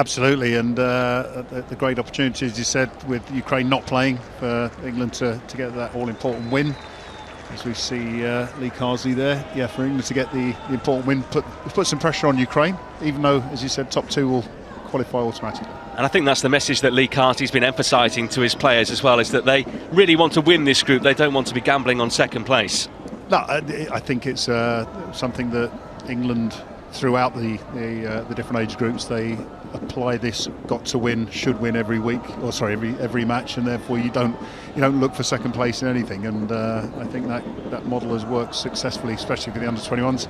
Absolutely, and the great opportunity, as you said, with Ukraine not playing, for England to get that all-important win. As we see Lee Carsley there, yeah, for England to get the important win, put some pressure on Ukraine, even though, as you said, top two will qualify automatically. And I think that's the message that Lee Carsley's been emphasising to his players as well, is that they really want to win this group. They don't want to be gambling on second place. No, I think it's something that England, throughout the different age groups, they apply this got to win, should win every week, or sorry, every match, and therefore you don't look for second place in anything. And I think that model has worked successfully, especially for the under-21s,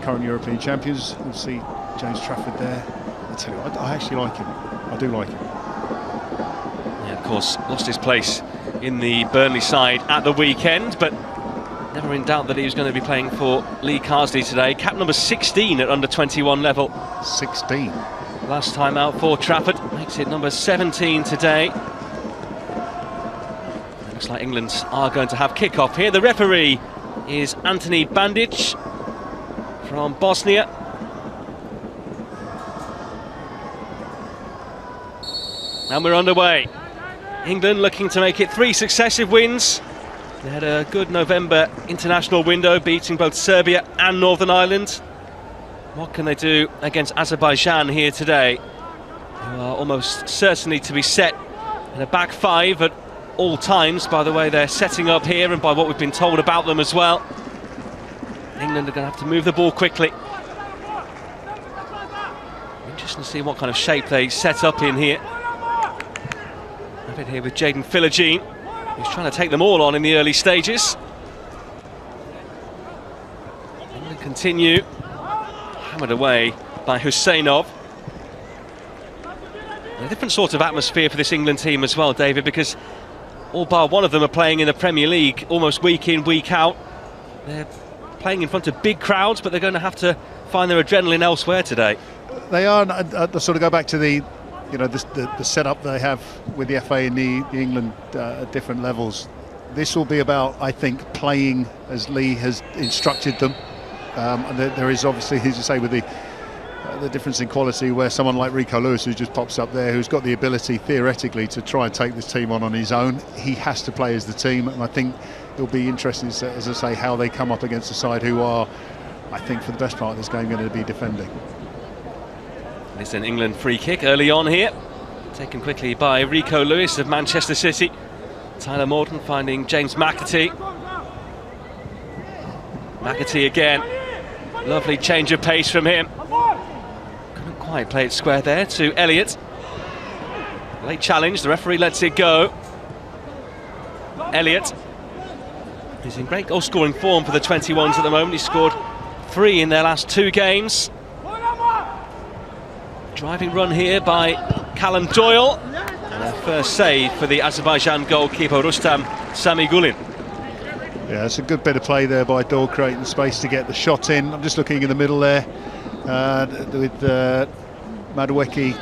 current European champions. You'll see James Trafford there. I tell you, I actually like him. I do like him. Yeah, of course, lost his place in the Burnley side at the weekend, but never in doubt that he was going to be playing for Lee Carsley today. Cap number 16 at under-21 level. 16. Last time out for Trafford, makes it number 17 today. Looks like England are going to have kick-off here. The referee is Anthony Bandic from Bosnia. And we're underway. England looking to make it 3 successive wins. They had a good November international window, beating both Serbia and Northern Ireland. What can they do against Azerbaijan here today, who are almost certainly to be set in a back five at all times, by the way they're setting up here and by what we've been told about them as well. England are going to have to move the ball quickly. Interesting to see what kind of shape they set up in here. Have it here with Jaden Philogene, who's trying to take them all on in the early stages. England continue. Hammered away by Husseinov. A different sort of atmosphere for this England team as well, David, because all bar one of them are playing in the Premier League almost week in, week out. They're playing in front of big crowds, but they're going to have to find their adrenaline elsewhere today. They are. I sort of go back to the setup they have with the FA and the England at different levels. This will be about, I think, playing as Lee has instructed them. And there is obviously, as you say, with the difference in quality, where someone like Rico Lewis, who just pops up there, who's got the ability theoretically to try and take this team on his own, he has to play as the team. And I think it'll be interesting, as I say, how they come up against a side who are, I think, for the best part of this game, going to be defending. It's an England free kick early on here, taken quickly by Rico Lewis of Manchester City. Tyler Morton finding James McAtee. McAtee again. Lovely change of pace from him. Couldn't quite play it square there to Elliott. Late challenge, the referee lets it go. Elliott is in great goal scoring form for the 21s at the moment. He scored 3 in their last 2 games. Driving run here by Callum Doyle. And a first save for the Azerbaijan goalkeeper Rustam Samigulin. Yeah, it's a good bit of play there by Doyle, creating space to get the shot in. I'm just looking in the middle there with Madueke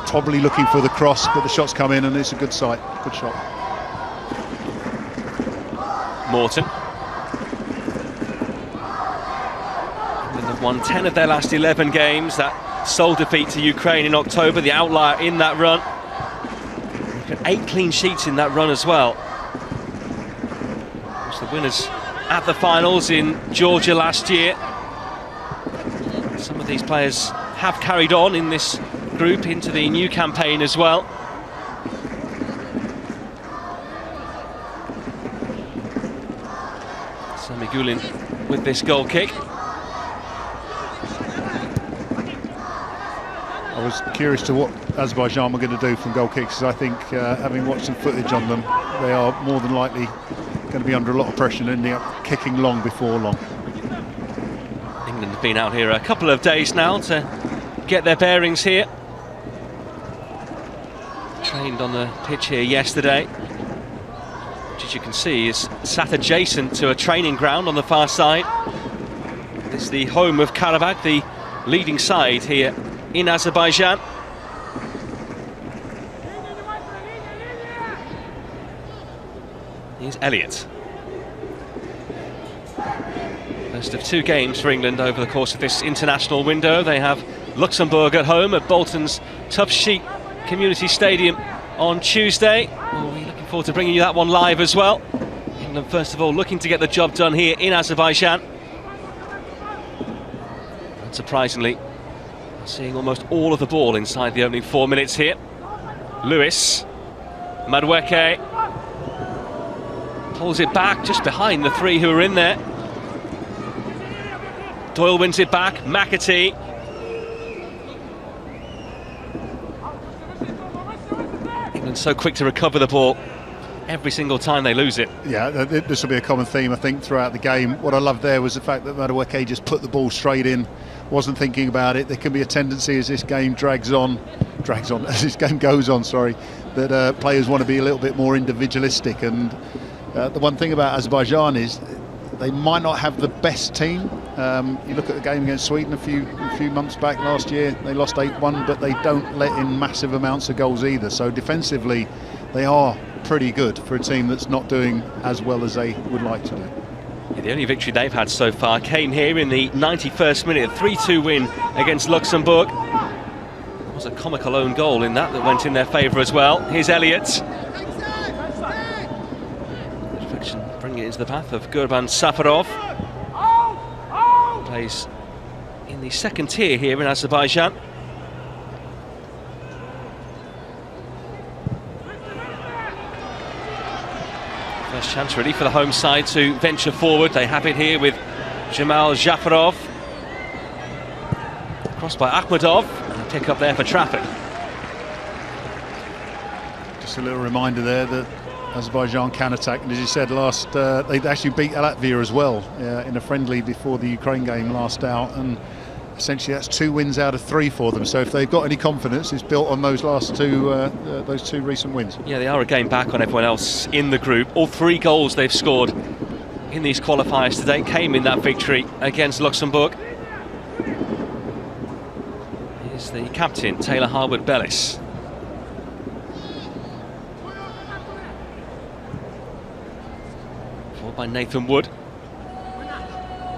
probably looking for the cross, but the shot's come in and it's a good sight, good shot. Morton. England have won 10 of their last 11 games. That sole defeat to Ukraine in October, the outlier in that run. 8 clean sheets in that run as well. The winners at the finals in Georgia last year. Some of these players have carried on in this group into the new campaign as well. Samigulin with this goal kick. I was curious to what Azerbaijan were going to do from goal kicks, because I think, having watched some footage on them, they are more than likely going to be under a lot of pressure and ending up kicking long before long. England have been out here a couple of days now to get their bearings here. Trained on the pitch here yesterday, which, as you can see, is sat adjacent to a training ground on the far side. This is the home of Karabakh, the leading side here in Azerbaijan. Here's Elliott. First of 2 games for England over the course of this international window. They have Luxembourg at home at Bolton's Tough Sheet Community Stadium on Tuesday. We'll be looking forward to bringing you that one live as well. England, first of all, looking to get the job done here in Azerbaijan. Unsurprisingly, seeing almost all of the ball inside the opening 4 minutes here. Lewis, Madueke pulls it back just behind the three who are in there. Doyle wins it back, McAtee. England so quick to recover the ball every single time they lose it. Yeah, this will be a common theme, I think, throughout the game. What I loved there was the fact that Madueke just put the ball straight in, wasn't thinking about it. There can be a tendency as this game as this game goes on, that players want to be a little bit more individualistic. And the one thing about Azerbaijan is they might not have the best team. You look at the game against Sweden a few months back last year, they lost 8-1, but they don't let in massive amounts of goals either. So defensively, they are pretty good for a team that's not doing as well as they would like to do. Yeah, the only victory they've had so far came here in the 91st minute, a 3-2 win against Luxembourg. There was a comical own goal in that went in their favour as well. Here's Elliott. Deflection bringing it into the path of Gurban Safarov. Plays in the second tier here in Azerbaijan. First chance really for the home side to venture forward. They have it here with Jamal Jafarov. Crossed by Akhmedov, and a pick up there for traffic. Just a little reminder there that Azerbaijan can attack, and as you said, they actually beat Latvia as well in a friendly before the Ukraine game last out, and essentially that's 2 wins out of 3 for them. So if they've got any confidence, it's built on those those two recent wins. Yeah, they are a game back on everyone else in the group. All 3 goals they've scored in these qualifiers today came in that victory against Luxembourg. Here's the captain, Taylor Harwood-Bellis. Followed by Nathan Wood.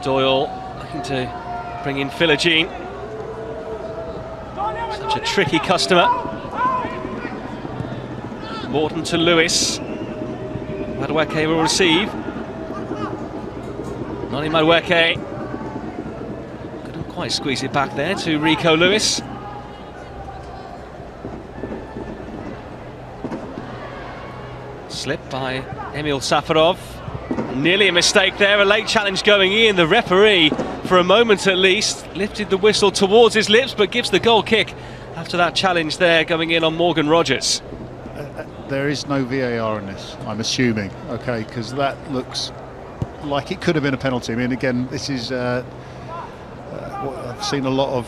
Doyle looking to bring in Philogene. Such a tricky customer. Morton to Lewis. Madueke will receive. Noni Madueke. Couldn't quite squeeze it back there to Rico Lewis. Slip by Emil Safarov. Nearly a mistake there, a late challenge going in. The referee, for a moment at least, lifted the whistle towards his lips, but gives the goal kick after that challenge there going in on Morgan Rogers. There is no VAR in this, I'm assuming, okay, because that looks like it could have been a penalty. I mean, again, this is what I've seen a lot of.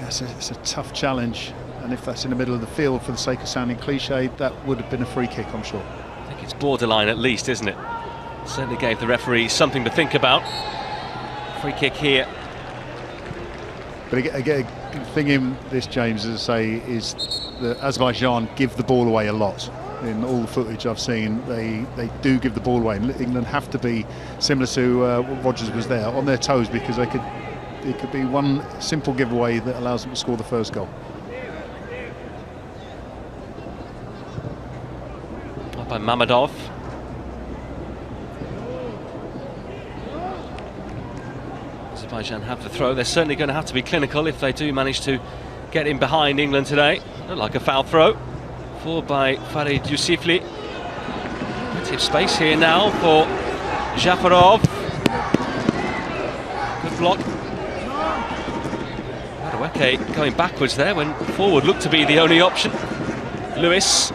It's a tough challenge, and if that's in the middle of the field, for the sake of sounding cliched, that would have been a free kick, I'm sure. I think it's borderline at least, isn't it? Certainly gave the referee something to think about. Free kick here. But again, the thing in this, James, as I say, is that Azerbaijan give the ball away a lot. In all the footage I've seen, they do give the ball away. And England have to be, similar to what Rogers was there, on their toes, because it could be one simple giveaway that allows them to score the first goal. By Mamadov. Azerbaijan have the throw. They're certainly going to have to be clinical if they do manage to get in behind England today. Looked like a foul throw. Forward by Farid Yusifli. Plenty of space here now for Jafarov. Good block. Madueke going backwards there when forward looked to be the only option. Lewis.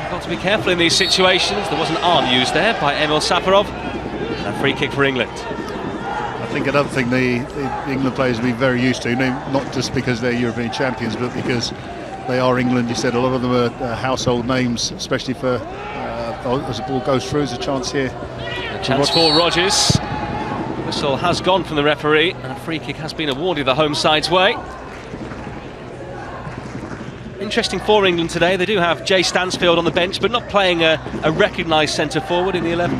Got to be careful in these situations. There was an arm used there by Emil Safarov. And a free kick for England. I think another thing the England players will be very used to, not just because they're European champions, but because they are England. You said a lot of them are household names, especially for as the ball goes through. There's a chance here. A chance for Rogers. Whistle has gone from the referee, and a free kick has been awarded the home side's way. Interesting for England today. They do have Jay Stansfield on the bench, but not playing a recognised centre forward in the 11.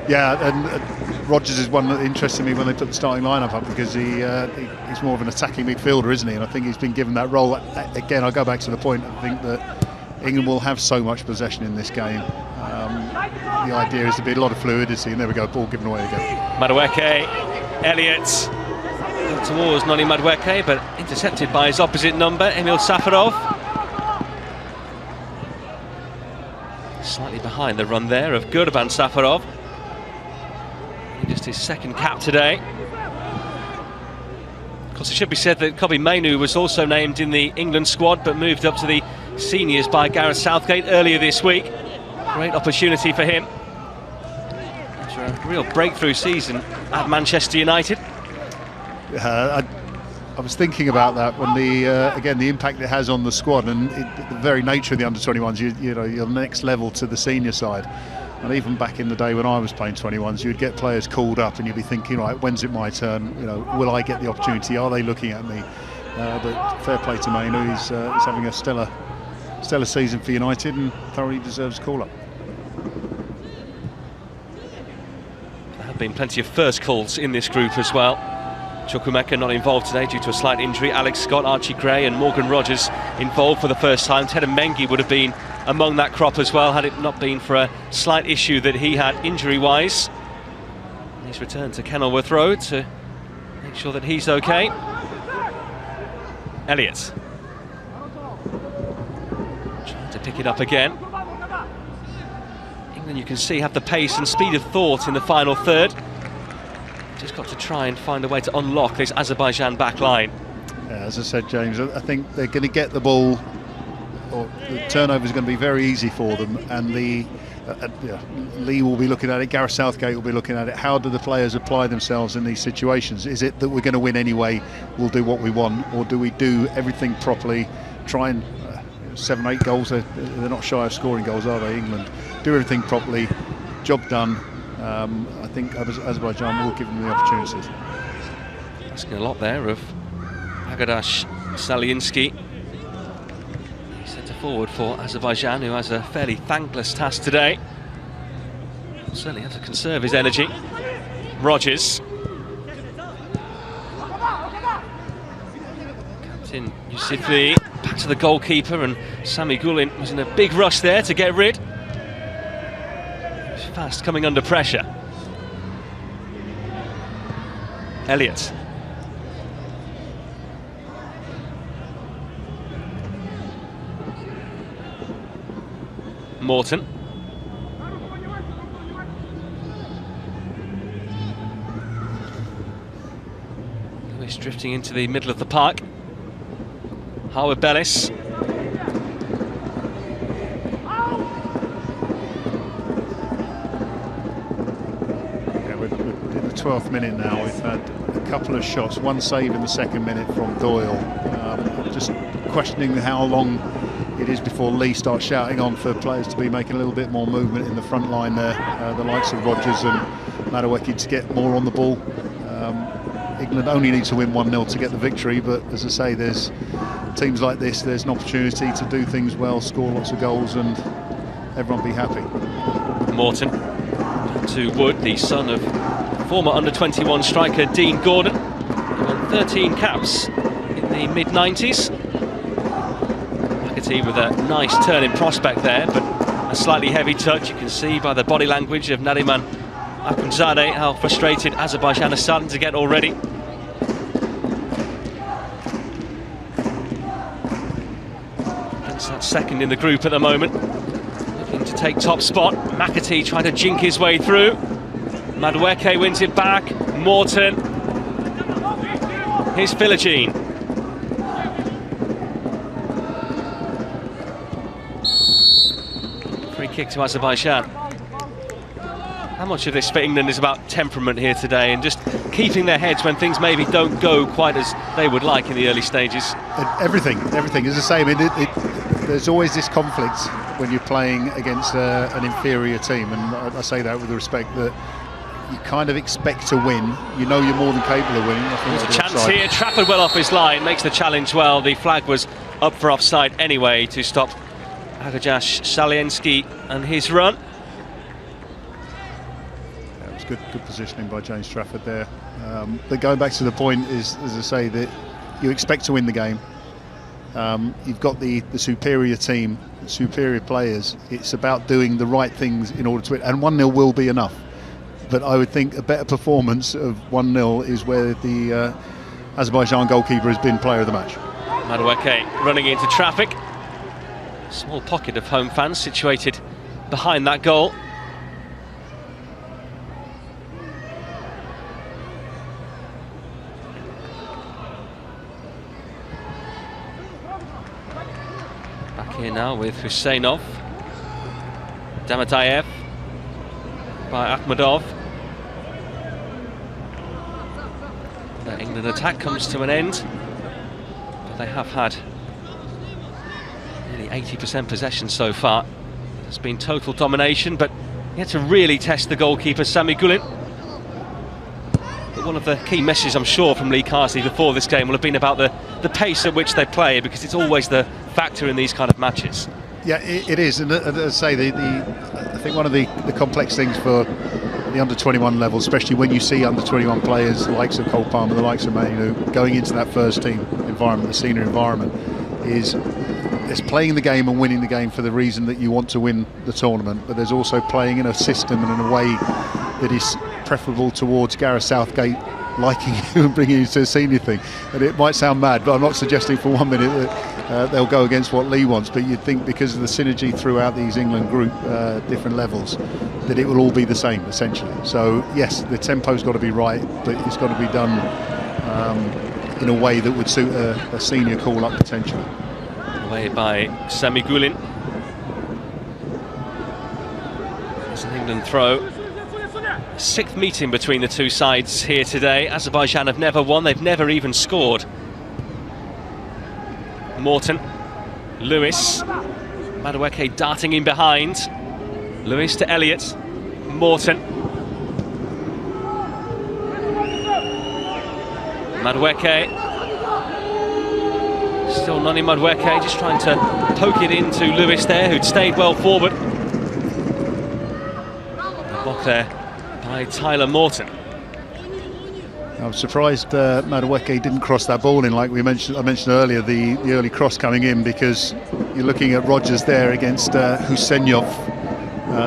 Yeah, and Rodgers is one that interested me when they put the starting lineup up, because he's more of an attacking midfielder, isn't he? And I think he's been given that role. Again, I go back to the point, I think that England will have so much possession in this game. The idea is to be a lot of fluidity, and there we go, ball given away again. Madueke, Elliott towards Noni Madueke, but intercepted by his opposite number, Emil Safarov. Slightly behind the run there of Gurban Safarov. Just his second cap today. Of course, it should be said that Kobbie Mainoo was also named in the England squad, but moved up to the seniors by Gareth Southgate earlier this week. Great opportunity for him after a real breakthrough season at Manchester United. I was thinking about that when again, the impact it has on the squad, and the very nature of the under-21s. You know, you're next level to the senior side. And even back in the day when I was playing 21s, you'd get players called up and you'd be thinking, right, when's it my turn? You know, will I get the opportunity? Are they looking at me? But fair play to Mainoo. He's having a stellar season for United and thoroughly deserves a call-up. There have been plenty of first calls in this group as well. Chukwuemeka not involved today due to a slight injury. Alex Scott, Archie Gray and Morgan Rogers involved for the first time. Tedem Mengi would have been among that crop as well, had it not been for a slight issue that he had injury-wise. He's returned to Kenilworth Road to make sure that he's okay. Elliott trying to pick it up again. England, you can see, have the pace and speed of thought in the final third. Just got to try and find a way to unlock this Azerbaijan back line. Yeah, as I said, James, I think they're going to get the ball, or the turnover is going to be very easy for them, and Lee will be looking at it, Gareth Southgate will be looking at it. How do the players apply themselves in these situations? Is it that we're going to win anyway, we'll do what we want, or do we do everything properly, try and 7-8 goals, they're not shy of scoring goals, are they, England? Do everything properly, job done. I think Azerbaijan will give them the opportunities. Asking a lot there of Agadash Salinsky, centre forward for Azerbaijan, who has a fairly thankless task today. Certainly has to conserve his energy. Rogers. Captain Yusufi back to the goalkeeper, and Sami Gulin was in a big rush there to get rid. Fast coming under pressure. Elliott. Morton. Lewis drifting into the middle of the park. Harwood Bellis. In the 12th minute now, we've had a couple of shots, one save in the 2nd minute from Doyle. Just questioning how long it is before Lee starts shouting on for players to be making a little bit more movement in the front line there. The likes of Rogers and Madueke to get more on the ball. England only need to win 1-0 to get the victory, but as I say, there's teams like this, there's an opportunity to do things well, score lots of goals, and everyone be happy. Morton to Wood, the son of former under-21 striker Dean Gordon, who won 13 caps in the mid-90s. McAtee with a nice turn in prospect there, but a slightly heavy touch. You can see by the body language of Nariman Akhundzadeh how frustrated Azerbaijan are starting to get already. It's that second in the group at the moment. Looking to take top spot. McAtee trying to jink his way through. Madueke wins it back. Morton. Here's Philogene. Free kick to Azerbaijan. How much of this for England is about temperament here today and just keeping their heads when things maybe don't go quite as they would like in the early stages? Everything. As I say, I mean, there's always this conflict when you're playing against an inferior team, and I say that with the respect that you kind of expect to win. You know you're more than capable of winning. There's a chance here. Trafford well off his line, makes the challenge well. The flag was up for offside anyway to stop Agadash Salinsky and his run. good positioning by James Trafford there. But going back to the point is, as I say, that you expect to win the game. You've got the superior team, the superior players. It's about doing the right things in order to win, and 1-0 will be enough. But I would think a better performance of 1-0 is where the Azerbaijan goalkeeper has been player of the match. Madueke running into traffic. Small pocket of home fans situated behind that goal. Back here now with Husseinov, Damatayev by Akhmedov. The England attack comes to an end, but they have had nearly 80% possession so far. It's been total domination, but he had to really test the goalkeeper, Sami Gulin. But one of the key messages, I'm sure, from Lee Carsley before this game will have been about the pace at which they play, because it's always the factor in these kind of matches. Yeah, it is, and as I say, I think one of the complex things for the under-21 level, especially when you see under-21 players, the likes of Cole Palmer, the likes of Manu, going into that first team environment, the senior environment, is there's playing the game and winning the game for the reason that you want to win the tournament, but there's also playing in a system and in a way that is preferable towards Gareth Southgate liking you and bringing you to a senior thing. And it might sound mad, but I'm not suggesting for 1 minute that they'll go against what Lee wants, but you'd think because of the synergy throughout these England group, different levels, that it will all be the same essentially. So yes, the tempo's got to be right, but it's got to be done in a way that would suit a senior call-up potentially. Away by Sami Gulin. It's an England throw. Sixth meeting between the two sides here today. Azerbaijan have never won, they've never even scored. Morton, Lewis, Madueke darting in behind. Lewis to Elliott, Morton. Madueke. Still Noni Madueke, just trying to poke it into Lewis there, who'd stayed well forward. The block there by Tyler Morton. I'm surprised Madueke didn't cross that ball in, like I mentioned earlier, the early cross coming in, because you're looking at Rodgers there against Husseinov,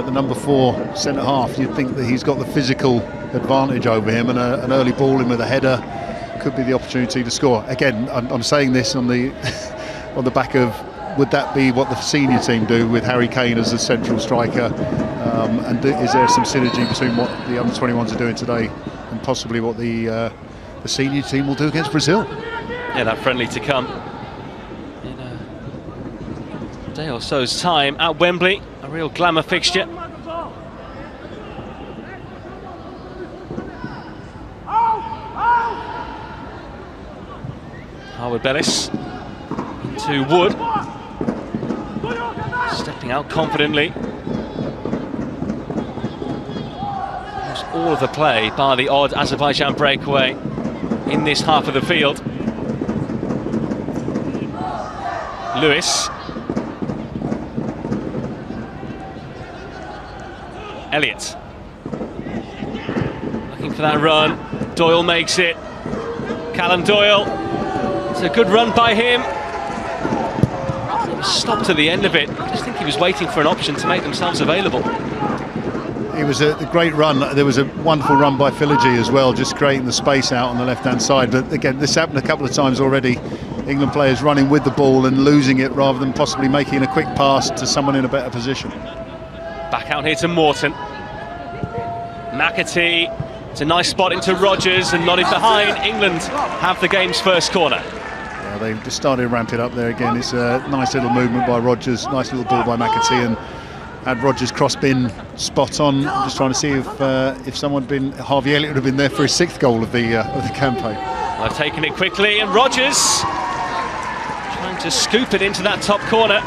the number 4 centre half. You'd think that he's got the physical advantage over him, and an early ball in with a header could be the opportunity to score. Again, I'm saying this on the on the back of, would that be what the senior team do with Harry Kane as the central striker? And is there some synergy between what the under-21s are doing today and possibly what the senior team will do against Brazil? Yeah, that friendly to come in a day or so's time at Wembley. A real glamour fixture. Harwood Bellis into Wood, stepping out confidently. Almost all of the play, bar the odd Azerbaijan breakaway in this half of the field. Lewis. Elliott. Looking for that run. Doyle makes it. Callum Doyle. It's a good run by him. He was stopped at the end of it. I just think he was waiting for an option to make themselves available. It was a great run. There was a wonderful run by Philogee as well, just creating the space out on the left-hand side. But again, this happened a couple of times already. England players running with the ball and losing it rather than possibly making a quick pass to someone in a better position. Back out here to Morton. McAtee. It's a nice spot into Rodgers and nodded behind. England have the game's first corner. Yeah, they've just started to ramp it up there again. It's a nice little movement by Rodgers, nice little ball by McAtee, and had Rodgers cross been spot on. I'm just trying to see if someone had been, Harvey Elliott would have been there for his 6th goal of the campaign. Well, they've taken it quickly, and Rodgers trying to scoop it into that top corner.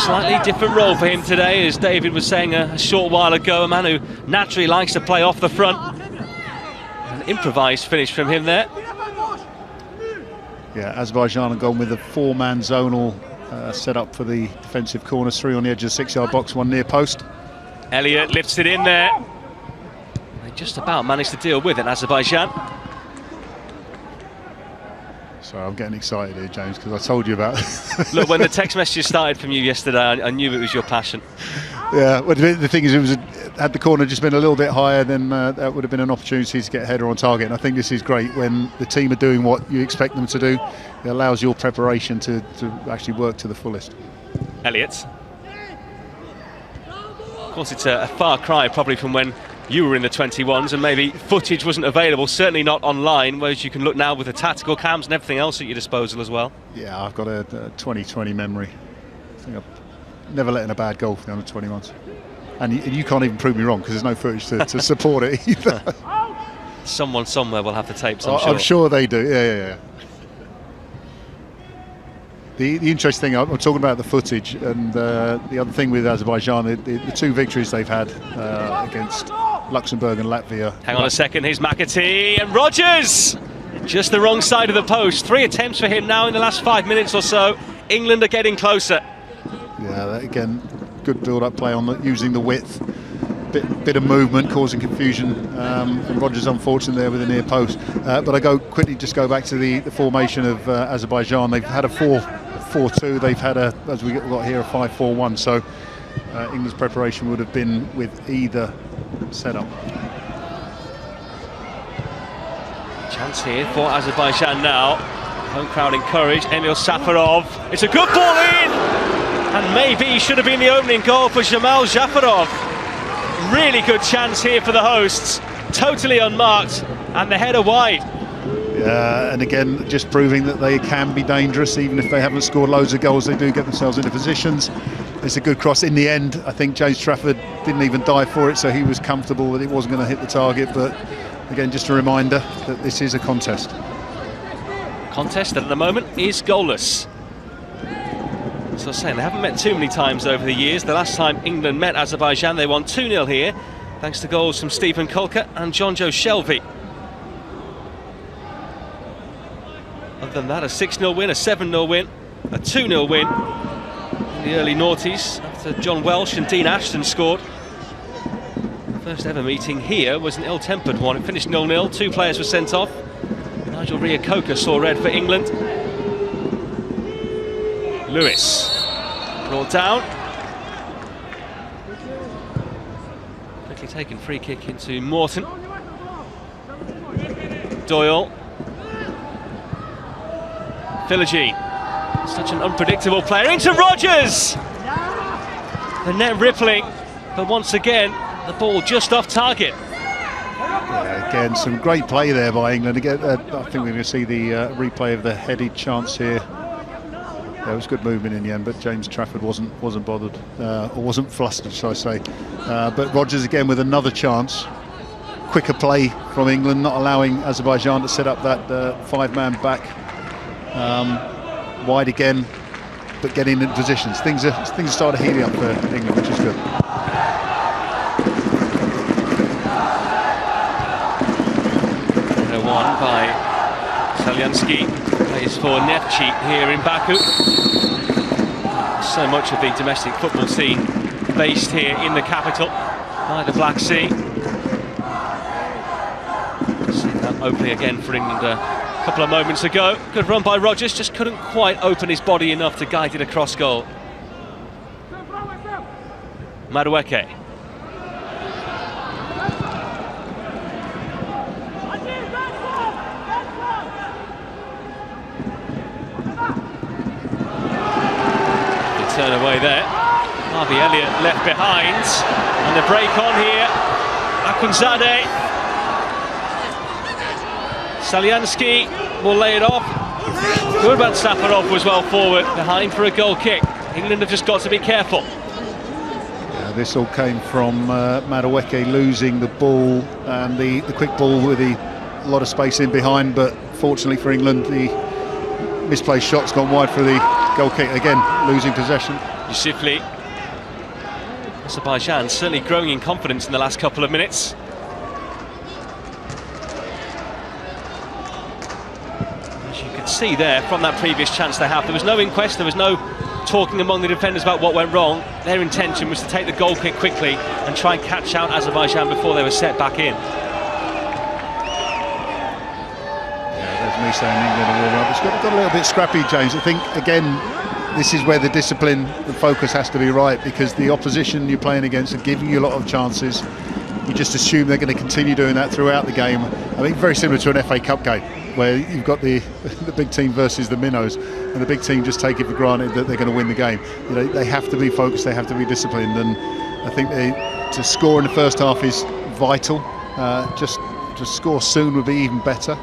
Slightly different role for him today, as David was saying a short while ago. A man who naturally likes to play off the front. An improvised finish from him there. Yeah, Azerbaijan have gone with a 4-man zonal set up for the defensive corners. 3 on the edge of the 6-yard box, 1 near post. Elliott lifts it in there. They just about managed to deal with it, Azerbaijan. Sorry, I'm getting excited here, James, because I told you about it. Look, when the text messages started from you yesterday, I knew it was your passion. Yeah, well, the thing is, had the corner just been a little bit higher, then that would have been an opportunity to get a header on target. And I think this is great when the team are doing what you expect them to do. It allows your preparation to actually work to the fullest. Elliott. Of course, it's a far cry probably from when you were in the 21s, and maybe footage wasn't available, certainly not online, whereas you can look now with the tactical cams and everything else at your disposal as well. Yeah, I've got a 2020 memory. I think I've never let in a bad goal for the under-21s. And you can't even prove me wrong, because there's no footage to support it either. Someone somewhere will have the tapes, I'm sure they do, yeah. The interesting thing, I'm talking about the footage, and the other thing with Azerbaijan, the two victories they've had against Luxembourg and Latvia. Hang on a second, here's McAtee and Rodgers! Just the wrong side of the post. 3 attempts for him now in the last 5 minutes or so. England are getting closer. Yeah, again, good build-up play on using the width. Bit of movement causing confusion, and Rodgers unfortunately there with the near post. But I just go back to the formation of Azerbaijan. They've had a 4-4-2. They've had as we got here, a 5-4-1. So England's preparation would have been with either setup. Chance here for Azerbaijan now. Home crowd encouraged. Emil Safarov. It's a good ball in, and maybe should have been the opening goal for Jamal Jafarov. Really good chance here for the hosts, totally unmarked, and the header wide. Yeah, and again, just proving that they can be dangerous, even if they haven't scored loads of goals. They do get themselves into positions. It's a good cross. In the end, I think James Trafford didn't even dive for it, so he was comfortable that it wasn't going to hit the target. But again, just a reminder that this is a contest. Contest that at the moment is goalless. So I was saying, they haven't met too many times over the years. The last time England met Azerbaijan, they won 2-0 here, thanks to goals from Stephen Kulka and John Joe Shelby. Other than that, a 6-0 win, a 7-0 win, a 2-0 win in the early noughties after John Welsh and Dean Ashton scored. The first ever meeting here was an ill-tempered one. It finished 0-0, 2 players were sent off. Nigel Reo-Coker saw red for England. Lewis brought down. Quickly taken free kick into Morton. Doyle. Philogene. Such an unpredictable player. Into Rodgers! The net rippling, but once again, the ball just off target. Yeah, again, some great play there by England. Again, I think we're going to see the replay of the headed chance here. There was good movement in the end, but James Trafford wasn't bothered, or wasn't flustered, shall I say. But Rodgers again with another chance. Quicker play from England, not allowing Azerbaijan to set up that 5-man back. Wide again, but getting in positions. Things are starting to heating up for England, which is good. One by Salyansky, plays for Nefci here in Baku. So much of the domestic football scene based here in the capital by the Black Sea. Seen that opening again for England a couple of moments ago. Good run by Rodgers, just couldn't quite open his body enough to guide it across goal. Madueke. Turn away there. Harvey Elliott left behind, and the break on here. Akunzadeh. Salyansky will lay it off. Gurban Safarov was well forward behind for a goal kick. England have just got to be careful. Yeah, this all came from Madueke losing the ball, and the quick ball with a lot of space in behind, but fortunately for England, the misplaced shot's gone wide for the goal kick. Again, losing possession. Yusufli. Azerbaijan certainly growing in confidence in the last couple of minutes. As you could see there from that previous chance they have, there was no inquest, there was no talking among the defenders about what went wrong. Their intention was to take the goal kick quickly and try and catch out Azerbaijan before they were set back in. There's me saying England are warm up. It's got a little bit scrappy, James. I think, again, this is where the discipline, the focus has to be right, because the opposition you're playing against are giving you a lot of chances. You just assume they're going to continue doing that throughout the game. I think very similar to an FA Cup game, where you've got the big team versus the minnows, and the big team just take it for granted that they're going to win the game. You know, they have to be focused, they have to be disciplined, and I think to score in the first half is vital. Just to score soon would be even better,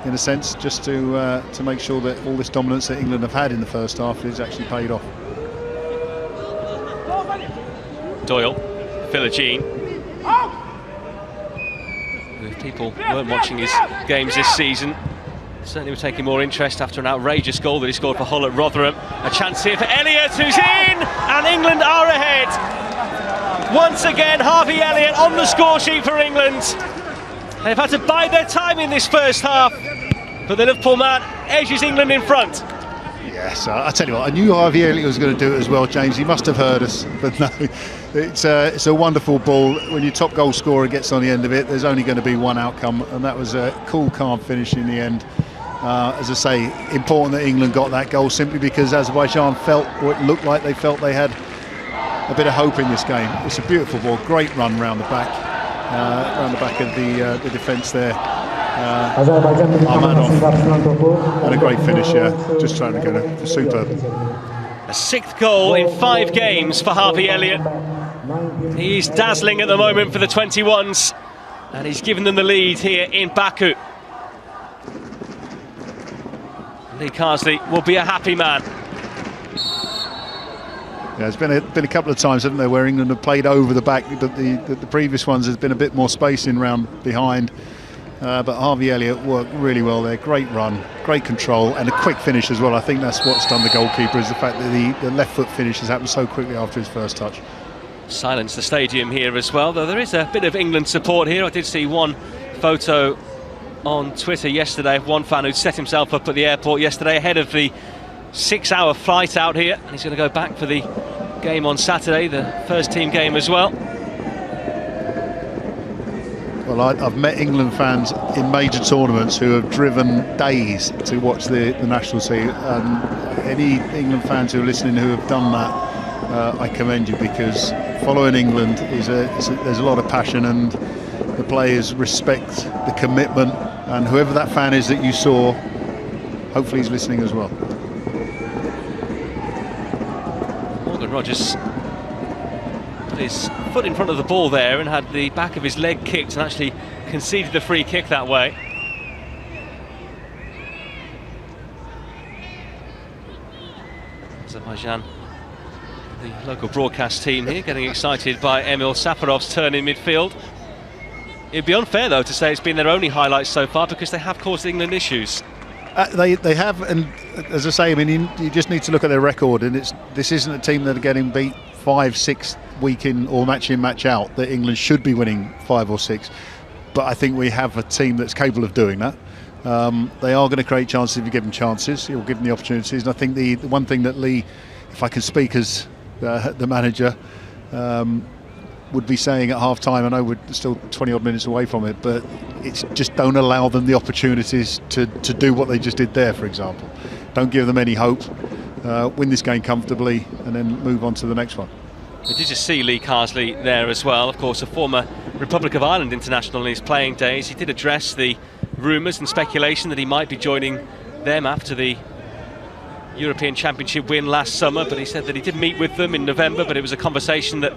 in a sense, just to make sure that all this dominance that England have had in the first half is actually paid off. Doyle, Philogene. If people weren't watching his games this season, certainly were taking more interest after an outrageous goal that he scored for Hull at Rotherham. A chance here for Elliott, who's in, and England are ahead. Once again, Harvey Elliott on the score sheet for England. They've had to bide their time in this first half, but the Liverpool man edges England in front. Yes, I tell you what, I knew Harvey Elliott was going to do it as well, James. He must have heard us, but no, it's a wonderful ball. When your top goal scorer gets on the end of it, there's only going to be one outcome, and that was a cool, calm finish in the end. As I say, important that England got that goal simply because Azerbaijan felt, or it looked like they felt, they had a bit of hope in this game. It's a beautiful ball, great run round the back of the defence there. Armanov, and a great finish, just trying to get a superb. A sixth goal in 5 games for Harvey Elliott. He's dazzling at the moment for the 21s, and he's given them the lead here in Baku. Lee Carsley will be a happy man. Yeah, there's been a couple of times, haven't there, where England have played over the back, but the previous ones there's been a bit more spacing round behind. But Harvey Elliott worked really well there. Great run, great control, and a quick finish as well. I think that's what's done the goalkeeper, is the fact that the left foot finish has happened so quickly after his first touch. Silence the stadium here as well, though there is a bit of England support here. I did see one photo on Twitter yesterday of one fan who'd set himself up at the airport yesterday ahead of the 6-hour flight out here, and he's going to go back for the game on Saturday, the first team game as well. Well, I've met England fans in major tournaments who have driven days to watch the national team. Any England fans who are listening who have done that, I commend you, because following England there's a lot of passion, and the players respect the commitment, and whoever that fan is that you saw, hopefully he's listening as well. Morgan Rogers put his foot in front of the ball there and had the back of his leg kicked and actually conceded the free kick that way. Azerbaijan, the local broadcast team here, getting excited by Emil Safarov's turn in midfield. It'd be unfair, though, to say it's been their only highlights so far, because they have caused England issues. They have, and as I say, I mean, you just need to look at their record, and this isn't a team that are getting beat 5-6 week in or match in, match out, that England should be winning 5 or 6. But I think we have a team that's capable of doing that. They are going to create chances if you give them chances. You'll give them the opportunities. And I think the one thing that Lee, if I can speak as the manager, would be saying at half-time, I know we're still 20-odd minutes away from it, but it's just don't allow them the opportunities to do what they just did there, for example. Don't give them any hope. Win this game comfortably and then move on to the next one. We did just see Lee Carsley there as well, of course, a former Republic of Ireland international in his playing days. He did address the rumours and speculation that he might be joining them after the European Championship win last summer, but he said that he did meet with them in November, but it was a conversation that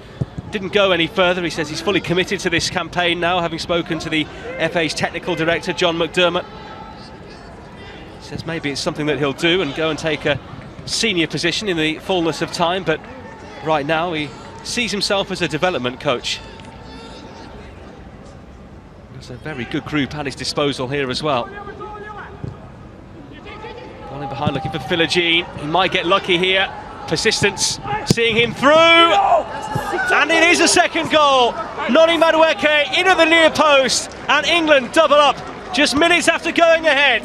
didn't go any further. He says he's fully committed to this campaign now, having spoken to the FA's technical director, John McDermott. He says maybe it's something that he'll do and go and take a senior position in the fullness of time, but right now he sees himself as a development coach. There's a very good group at his disposal here as well. One in behind looking for Philogene. He might get lucky here. Persistence, seeing him through, and it is a second goal. Noni Madueke into the near post, and England double up just minutes after going ahead.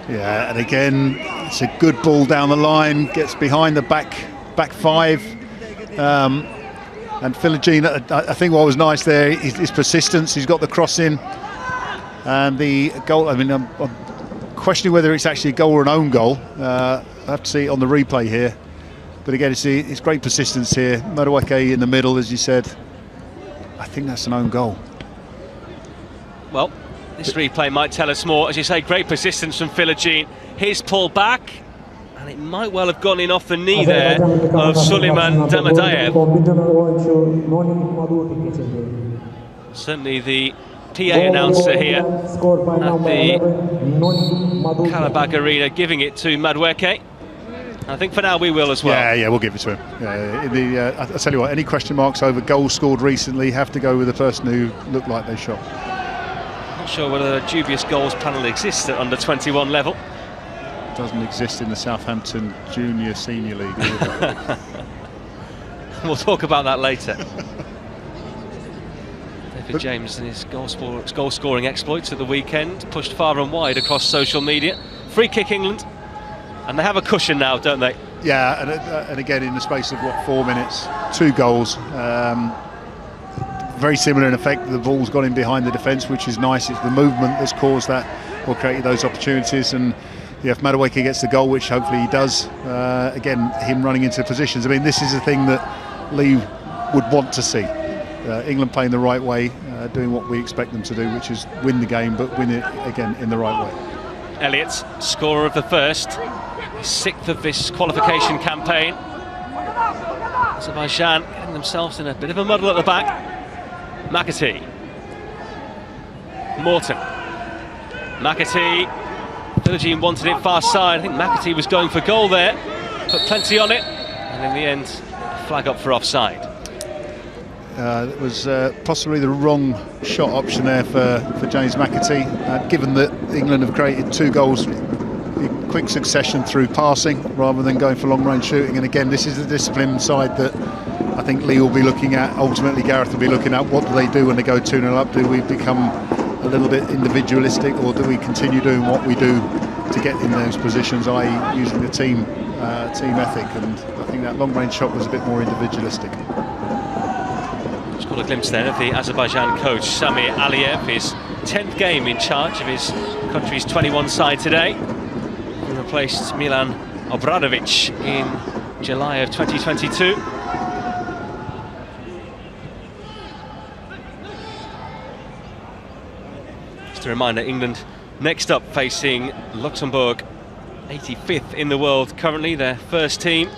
Yeah, and again, it's a good ball down the line, gets behind the back back five. And Philogene, I think what was nice there is his persistence. He's got the cross in. And the goal, I mean, I'm questioning whether it's actually a goal or an own goal. I have to see it on the replay here. But again, it's great persistence here. Madueke in the middle, as you said. I think that's an own goal. Well, this replay might tell us more. As you say, great persistence from Philogene. His pull back, and it might well have gone in off the knee there of Suleiman Damadayev. Certainly the PA announcer here at the Karabag Arena giving it to Madueke. I think for now we will as well. Yeah, we'll give it to him. I'll tell you what, any question marks over goals scored recently have to go with the person who looked like they shot. Not sure whether a dubious goals panel exists at under 21 level. It doesn't exist in the Southampton Junior Senior League. We'll talk about that later. David James and his goal scoring exploits at the weekend pushed far and wide across social media. Free kick England, and they have a cushion now, don't they? Yeah, and again in the space of what, 4 minutes, 2 goals. Very similar in effect. The ball's gone in behind the defence, which is nice. It's the movement that's caused that or created those opportunities. And yeah, if Madueke gets the goal, which hopefully he does, again, him running into positions. I mean, this is the thing that Lee would want to see. England playing the right way, doing what we expect them to do, which is win the game, but win it again in the right way. Elliott, scorer of the first, 6th of this qualification campaign. Azerbaijan getting themselves in a bit of a muddle at the back. McAtee, Morton, McAtee. Philogene wanted it far side. I think McAtee was going for goal there, put plenty on it, and in the end, flag up for offside. It was possibly the wrong shot option there for James McAtee, given that England have created 2 goals in quick succession through passing rather than going for long-range shooting. And again, this is the discipline side that I think Lee will be looking at. Ultimately, Gareth will be looking at what do they do when they go 2-0 up. Do we become a little bit individualistic, or do we continue doing what we do to get in those positions, i.e. using the team ethic? And I think that long-range shot was a bit more individualistic. Just got a glimpse then of the Azerbaijan coach Samir Aliyev, his 10th game in charge of his country's 21 side today. He replaced Milan Obradovic in July of 2022. Just a reminder, England next up facing Luxembourg, 85th in the world currently, their first team.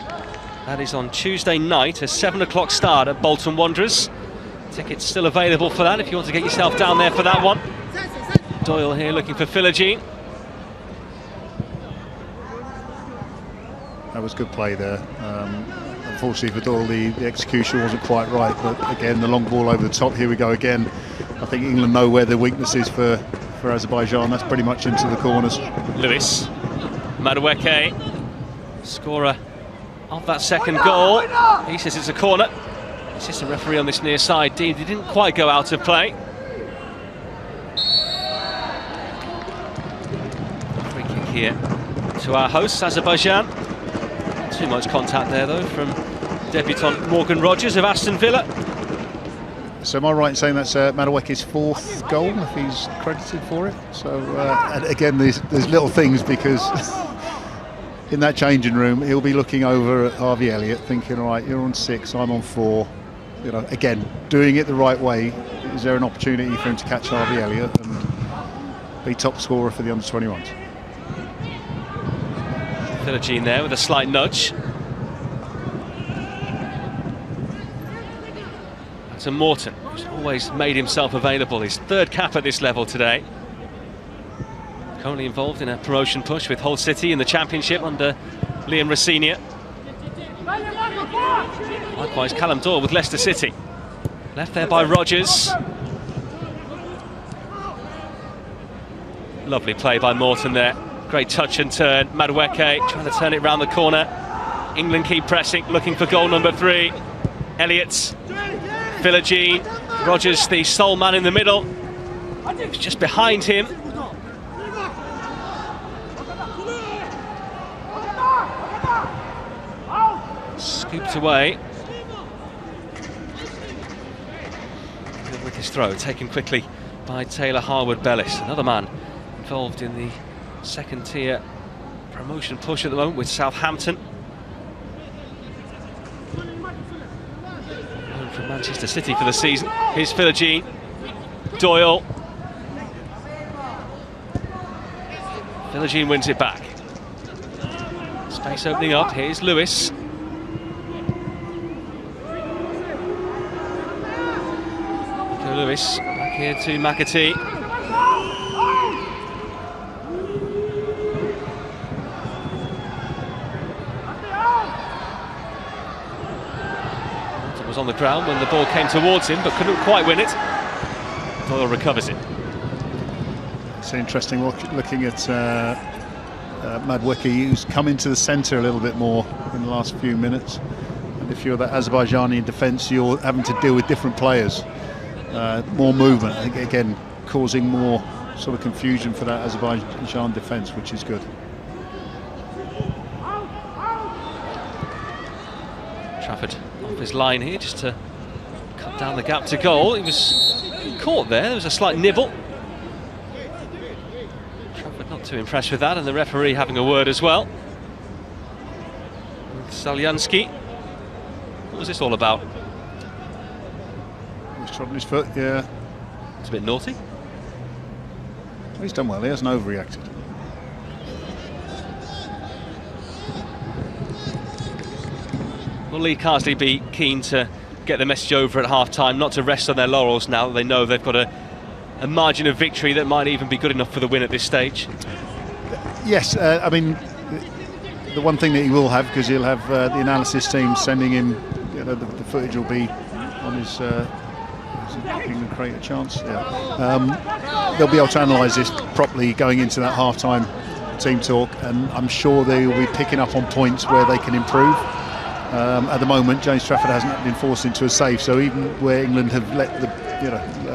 That is on Tuesday night, a 7 o'clock start at Bolton Wanderers. Tickets still available for that if you want to get yourself down there for that one. Doyle here looking for Philogene. That was good play there. Unfortunately for Doyle, the execution wasn't quite right, but again, the long ball over the top. Here we go again. I think England know where the weakness is for Azerbaijan. That's pretty much into the corners. Lewis, Madueke, scorer of that second goal. He says it's a corner. Assistant referee on this near side, Dean, he didn't quite go out of play. Free kick here to our hosts, Azerbaijan. Not too much contact there though from debutant Morgan Rogers of Aston Villa. So am I right in saying that's Madueke's 4th goal, if he's credited for it? So and again, there's little things, because in that changing room, he'll be looking over at Harvey Elliott, thinking, all right, you're on 6, I'm on 4. You know, again, doing it the right way. Is there an opportunity for him to catch Harvey Elliott and be top scorer for the under-21s? Philogene there with a slight nudge. To Morton, who's always made himself available. His 3rd cap at this level today. Currently involved in a promotion push with Hull City in the Championship under Liam Rosenior. Likewise, Callum Doyle with Leicester City. Left there by Rogers. Lovely play by Morton there. Great touch and turn. Madueke trying to turn it round the corner. England keep pressing, looking for goal number 3. Elliott. Philogene, Rogers the sole man in the middle, it's just behind him. Scooped away. Good with his throw, taken quickly by Taylor Harwood-Bellis, another man involved in the second tier promotion push at the moment with Southampton. Known from Manchester City for the season. Here's Philogene. Doyle. Philogene wins it back. Space opening up. Here's Lewis. Nico Lewis back here to McAtee. Was on the ground when the ball came towards him, but couldn't quite win it. Doyle recovers it. It's interesting looking at Madwicki, who's come into the centre a little bit more in the last few minutes. And if you're the Azerbaijani defence, you're having to deal with different players. More movement, I think, again, causing more sort of confusion for that Azerbaijan defence, which is good. Trafford off his line here just to cut down the gap to goal. He was caught there was a slight nibble. Trafford not too impressed with that, and the referee having a word as well. Salyansky, what was this all about? He's trod on his foot, yeah. It's a bit naughty. He's done well, he hasn't overreacted. Will Lee Carsley be keen to get the message over at half-time, not to rest on their laurels now that they know they've got a margin of victory that might even be good enough for the win at this stage? Yes, I mean, the one thing that he will have, because he'll have the analysis team sending him, you know, the footage will be on his England create a chance. Yeah, they'll be able to analyse this properly going into that half-time team talk, and I'm sure they will be picking up on points where they can improve. At the moment, James Trafford hasn't been forced into a save, so even where England have let the,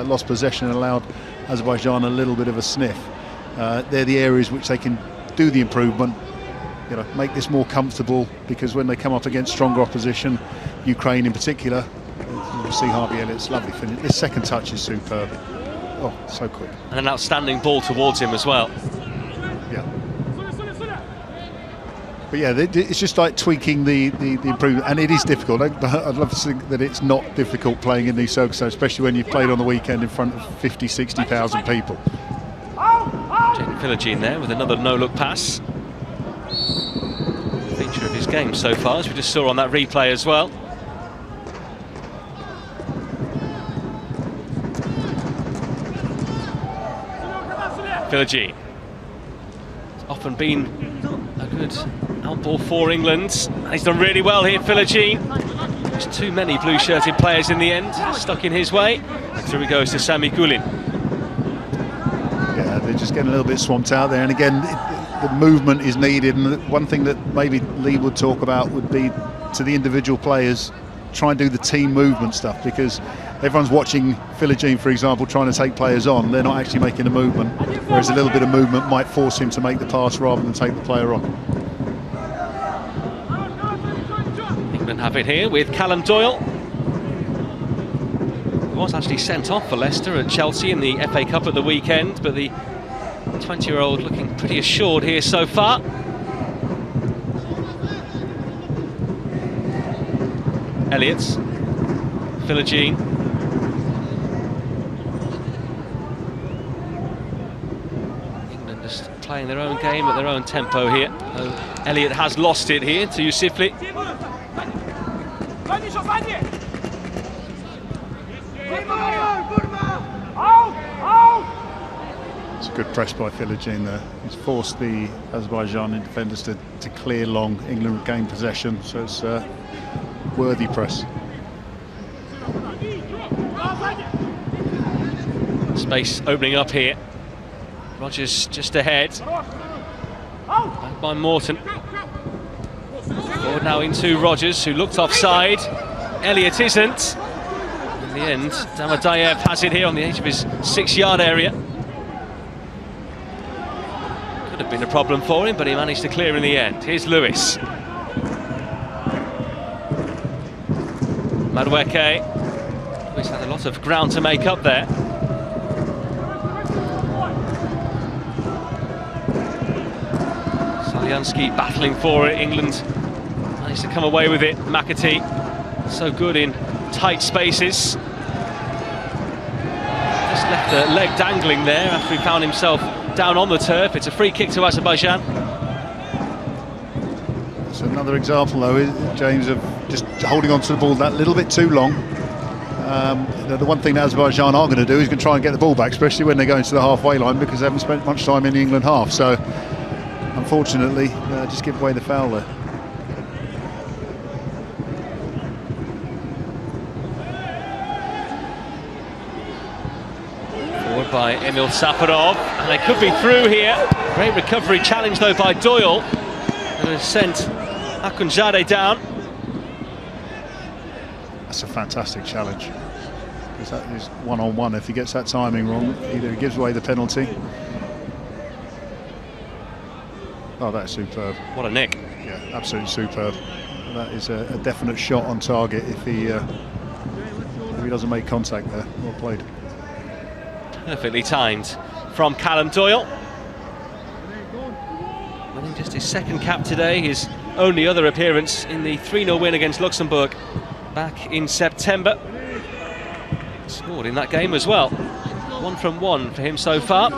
lost possession and allowed Azerbaijan a little bit of a sniff, they're the areas which they can do the improvement, make this more comfortable, because when they come up against stronger opposition, Ukraine in particular, you'll see Harvey Elliott's lovely finish. This second touch is superb. Oh, so quick. And an outstanding ball towards him as well. Yeah. But yeah, it's just like tweaking the improvement, and it is difficult. I'd love to think that it's not difficult playing in these circumstances, especially when you've played on the weekend in front of 50, 60,000 people. Jaden Philogene there with another no-look pass. Feature of his game so far, as we just saw on that replay as well. Philogene. It's often been a good outball for England. He's done really well here, Philogene. There's too many blue-shirted players in the end, stuck in his way. And through he goes to Sami Gulin. Yeah, they're just getting a little bit swamped out there. And again, the movement is needed. And one thing that maybe Lee would talk about would be to the individual players, try and do the team movement stuff, because everyone's watching Philogene, for example, trying to take players on. They're not actually making a movement, whereas a little bit of movement might force him to make the pass rather than take the player on. England have it here with Callum Doyle. He was actually sent off for Leicester at Chelsea in the FA Cup at the weekend, but the 20-year-old looking pretty assured here so far. Elliott's, Philogene. England just playing their own game at their own tempo here. Elliott has lost it here to Yusufli. It's a good press by Philogene there. He's forced the Azerbaijani defenders to clear long. England gain possession, so it's worthy press. Space opening up here. Rogers just ahead. Back by Morton. Forward now into Rogers, who looked offside. Elliott isn't. In the end, Damadayev has it here on the edge of his 6-yard area. Could have been a problem for him, but he managed to clear in the end. Here's Lewis. Madueke, who's had a lot of ground to make up there. Salianski battling for it. England managed to come away with it. McAtee, so good in tight spaces. Just left the leg dangling there after he found himself down on the turf. It's a free kick to Azerbaijan. It's another example, though, James, of just holding on to the ball that little bit too long. The one thing that Azerbaijan are going to do is going to try and get the ball back, especially when they go into the halfway line, because they haven't spent much time in the England half. So, unfortunately, just give away the foul there. Forward by Emil Safarov, and they could be through here. Great recovery challenge, though, by Doyle, and has sent Akunzade down. That's a fantastic challenge, because that is one-on-one. If he gets that timing wrong, either he gives away the penalty. Oh, that's superb. What a nick. Yeah, absolutely superb. That is a definite shot on target if he doesn't make contact there. Well played. Perfectly timed from Callum Doyle. Winning just his second cap today, his only other appearance in the 3-0 win against Luxembourg back in September. Scored in that game as well. 1 from 1 for him so far.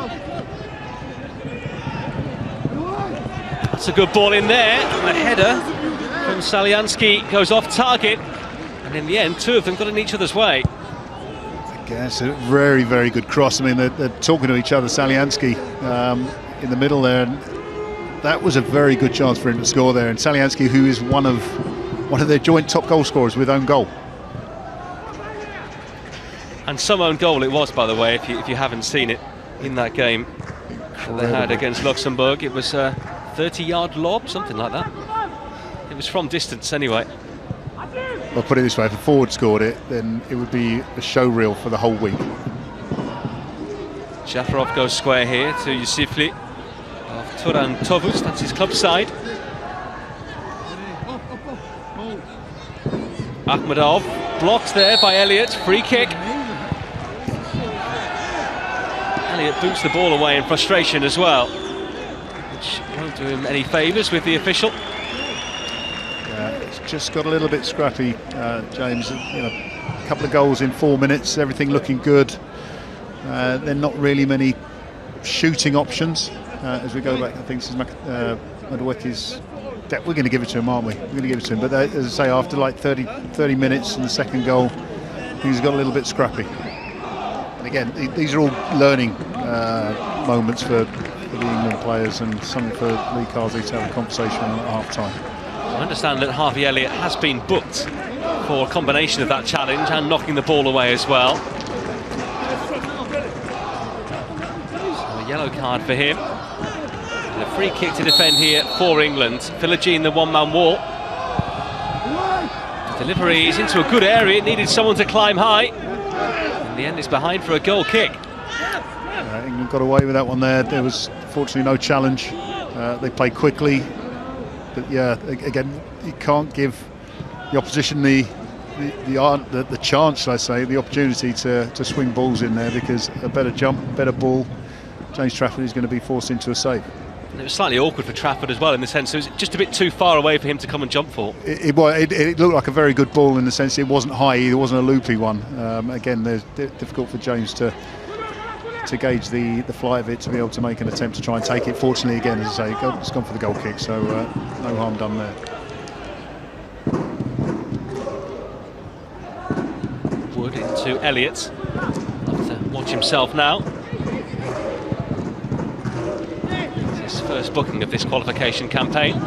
That's a good ball in there. A header from Salianski goes off target, and in the end, two of them got in each other's way. Again, it's a very, very good cross. I mean, they're talking to each other. Salianski in the middle there, and that was a very good chance for him to score there. And Salianski, who is one of their joint top goal scorers with own goal. And some own goal it was, by the way, if you haven't seen it, in that game that they had against Luxembourg. It was a 30-yard lob, something like that. It was from distance anyway. I'll put it this way, if a forward scored it, then it would be a show reel for the whole week. Jafarov goes square here to Yusifli of Turan Tovuz, that's his club side. Akhmedov blocked there by Elliott, free kick. Elliott boots the ball away in frustration as well, which won't do him any favours with the official. Yeah, it's just got a little bit scrappy, James. You know, a couple of goals in 4 minutes, everything looking good. There are not really many shooting options as we go back. I think this is Madueke's. We're going to give it to him, aren't we? We're going to give it to him. But as I say, after like 30 minutes and the second goal, he's got a little bit scrappy. And again, these are all learning moments for the England players, and something for Lee Kazi to have a conversation at half-time. I understand that Harvey Elliott has been booked for a combination of that challenge and knocking the ball away as well. So a yellow card for him. And a free kick to defend here for England. Philogene, the one-man wall. The delivery is into a good area. It needed someone to climb high. In the end, it's behind for a goal kick. England got away with that one there. There was fortunately no challenge. They played quickly. But yeah, again, you can't give the opposition the chance, I say, the opportunity to swing balls in there, because a better jump, better ball, James Trafford is going to be forced into a save. And it was slightly awkward for Trafford as well, in the sense it was just a bit too far away for him to come and jump for. It looked like a very good ball in the sense it wasn't high, it wasn't a loopy one. Again, there's difficult for James to gauge the flight of it, to be able to make an attempt to try and take it. Fortunately, again, as I say, it's gone for the goal kick, so no harm done there. Wood into Elliott. Have to watch himself now. It's his first booking of this qualification campaign.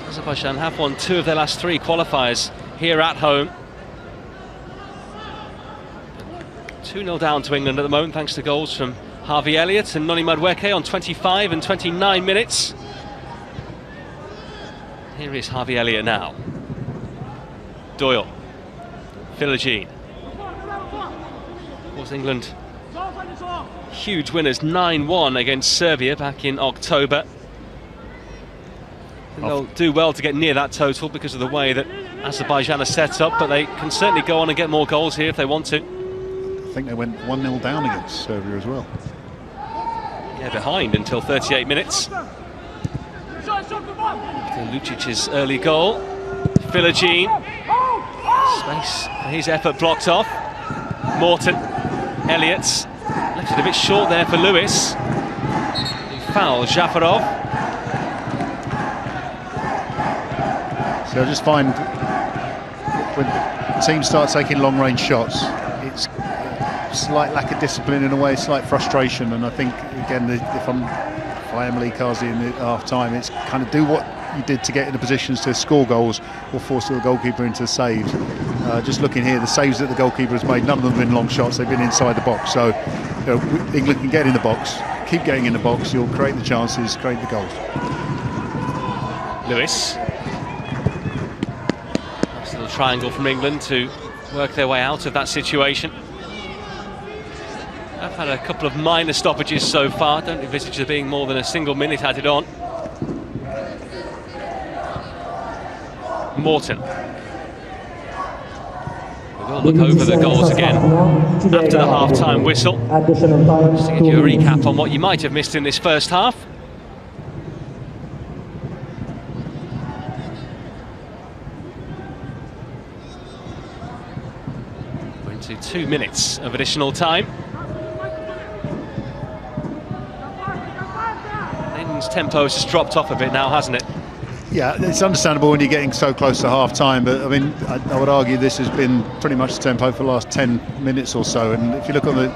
Azerbaijan have won 2 of their last 3 qualifiers here at home. 2-0 down to England at the moment, thanks to goals from Harvey Elliott and Noni Madueke on 25 and 29 minutes. Here is Harvey Elliott now. Doyle. Philogene. Of course, England Huge winners, 9-1 against Serbia back in October. They'll do well to get near that total because of the way that Azerbaijan are set up, but they can certainly go on and get more goals here if they want to. I think they went 1-0 down against Serbia as well. Yeah, behind until 38 minutes. After Lucic's early goal. Philogene. Space for his effort blocked off. Morton. Elliott's left it a bit short there for Lewis. He fouls Jafarov. So I just find when teams start taking long-range shots, it's a slight lack of discipline in a way, slight frustration. And I think, again, if I am Lee Kazi in the half-time, it's kind of do what you did to get into positions to score goals or force the goalkeeper into saves. Just looking here, the saves that the goalkeeper has made, none of them have been long shots, they've been inside the box. So England can get in the box, keep getting in the box, you'll create the chances, create the goals. Lewis. Nice little triangle from England to work their way out of that situation. I've had a couple of minor stoppages so far, don't envisage there being more than a single minute added on. Morton. We'll look over the goals again after the half-time whistle. Just to give you a recap on what you might have missed in this first half. We're into 2 minutes of additional time. England's tempo has just dropped off a bit now, hasn't it? Yeah, it's understandable when you're getting so close to half-time, but I mean, I would argue this has been pretty much the tempo for the last 10 minutes or so. And if you look on the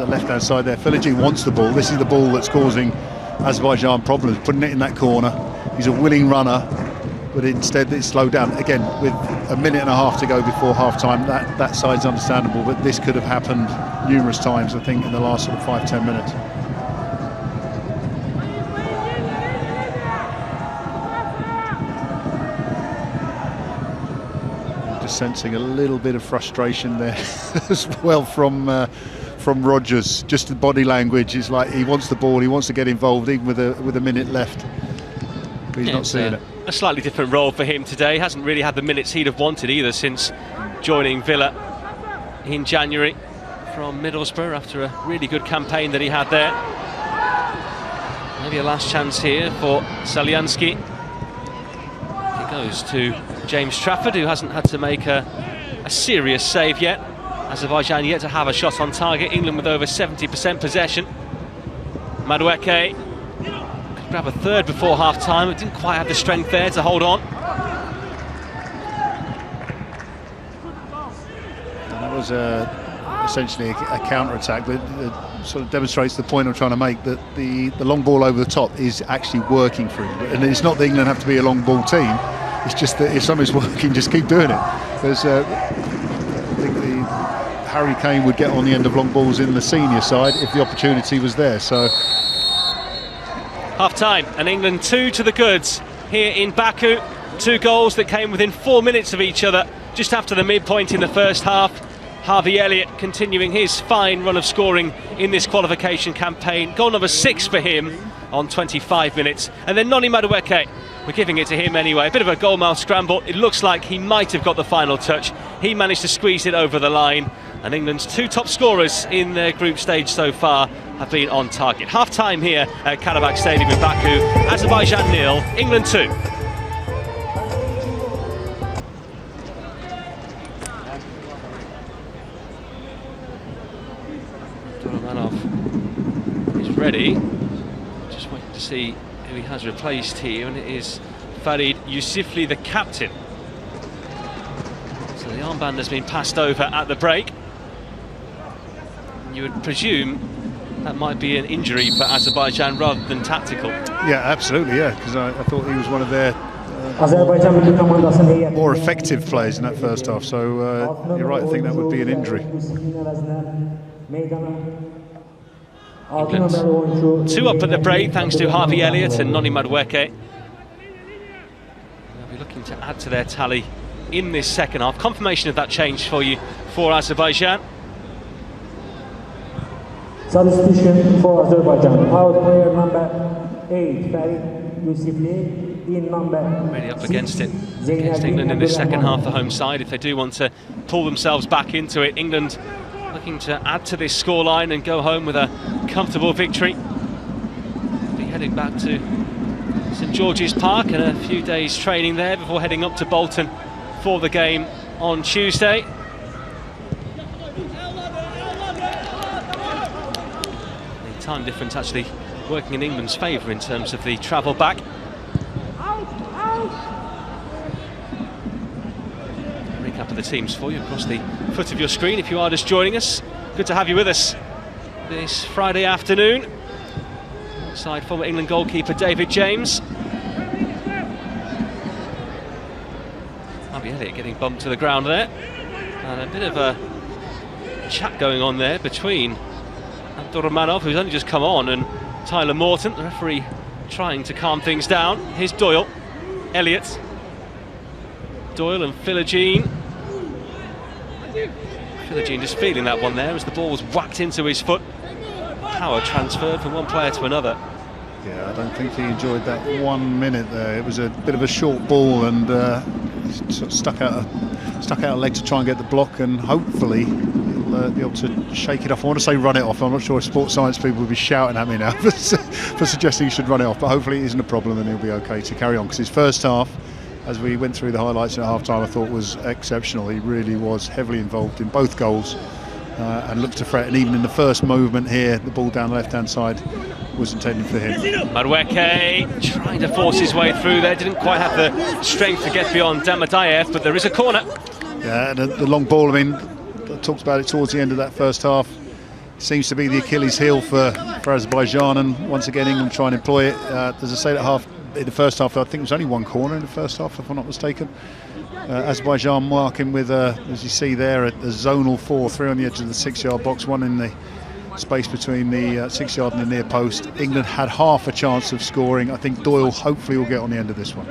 left-hand side there, Philogene wants the ball. This is the ball that's causing Azerbaijan problems, putting it in that corner. He's a willing runner, but instead it's slowed down. Again, with a minute and a half to go before half-time, that side's understandable, but this could have happened numerous times, I think, in the last sort of 5-10 minutes. Sensing a little bit of frustration there as well from Rodgers. Just the body language is like he wants the ball, he wants to get involved even with a minute left, but he's not seeing it. A slightly different role for him today. Hasn't really had the minutes he'd have wanted either since joining Villa in January from Middlesbrough after a really good campaign that he had there. Maybe a last chance here for Salyansky. It goes to James Trafford, who hasn't had to make a serious save yet. Azerbaijan yet to have a shot on target. England with over 70% possession. Madueke could grab a third before half-time, but didn't quite have the strength there to hold on. And that was essentially a counter-attack, but it sort of demonstrates the point I'm trying to make, that the long ball over the top is actually working for him. And it's not that England have to be a long ball team. It's just that if something's working, just keep doing it. There's, I think Harry Kane would get on the end of long balls in the senior side if the opportunity was there. So half-time, and England 2 to the goods here in Baku. 2 goals that came within 4 minutes of each other just after the midpoint in the first half. Harvey Elliott continuing his fine run of scoring in this qualification campaign. Goal number 6 for him on 25 minutes. And then Noni Madueke, we're giving it to him anyway. A bit of a goalmouth scramble. It looks like he might have got the final touch. He managed to squeeze it over the line. And England's 2 top scorers in their group stage so far have been on target. Half-time here at Karabakh Stadium in Baku. Azerbaijan 0, England 2. Is ready. Just waiting to see who he has replaced here, and it is Farid Yusifli, the captain. So the armband has been passed over at the break. You would presume that might be an injury for Azerbaijan rather than tactical. yeah, absolutely, yeah, because I thought he was one of their more effective players in that first half. So you're right, I think that would be an injury. England 2 up at the break thanks to Harvey Elliott and Noni Madueke. They'll be looking to add to their tally in this second half. Confirmation of that change for you for Azerbaijan. Substitution for Azerbaijan. Out player number 8, Farid Yusufli. In number really up against it against England in this second half, the home side, if they do want to pull themselves back into it. England looking to add to this scoreline and go home with a comfortable victory. Be heading back to St George's Park and a few days training there before heading up to Bolton for the game on Tuesday. The time difference actually working in England's favour in terms of the travel back. Recap of the teams for you across the foot of your screen if you are just joining us. Good to have you with us this Friday afternoon. Alongside former England goalkeeper David James. Harvey Elliott getting bumped to the ground there. And a bit of a chat going on there between Abdurrahmanov, who's only just come on, and Tyler Morton, the referee trying to calm things down. Here's Doyle, Elliott, Doyle and Philogene. Philogene just feeling that one there as the ball was whacked into his foot. Power transferred from one player to another. Yeah, I don't think he enjoyed that 1 minute there. It was a bit of a short ball and sort of stuck out a leg to try and get the block, and hopefully he'll be able to shake it off. I want to say run it off. I'm not sure if sports science people will be shouting at me now for suggesting he should run it off, but hopefully it isn't a problem and he'll be okay to carry on, because his first half, as we went through the highlights at half-time, I thought was exceptional. He really was heavily involved in both goals and looked to threat, and even in the first movement here, the ball down the left-hand side was intended for him. Madueke trying to force his way through there, didn't quite have the strength to get beyond Damadayev, but there is a corner. Yeah, and the long ball, I mean, I talked about it towards the end of that first half, seems to be the Achilles heel for Azerbaijan, and once again England try and employ it. As I say, in the first half, I think there was only one corner in the first half, if I'm not mistaken. Azerbaijan marking with, as you see there, a zonal 4-3 on the edge of the 6-yard box, one in the space between the 6-yard and the near post. England had half a chance of scoring. I think Doyle hopefully will get on the end of this one.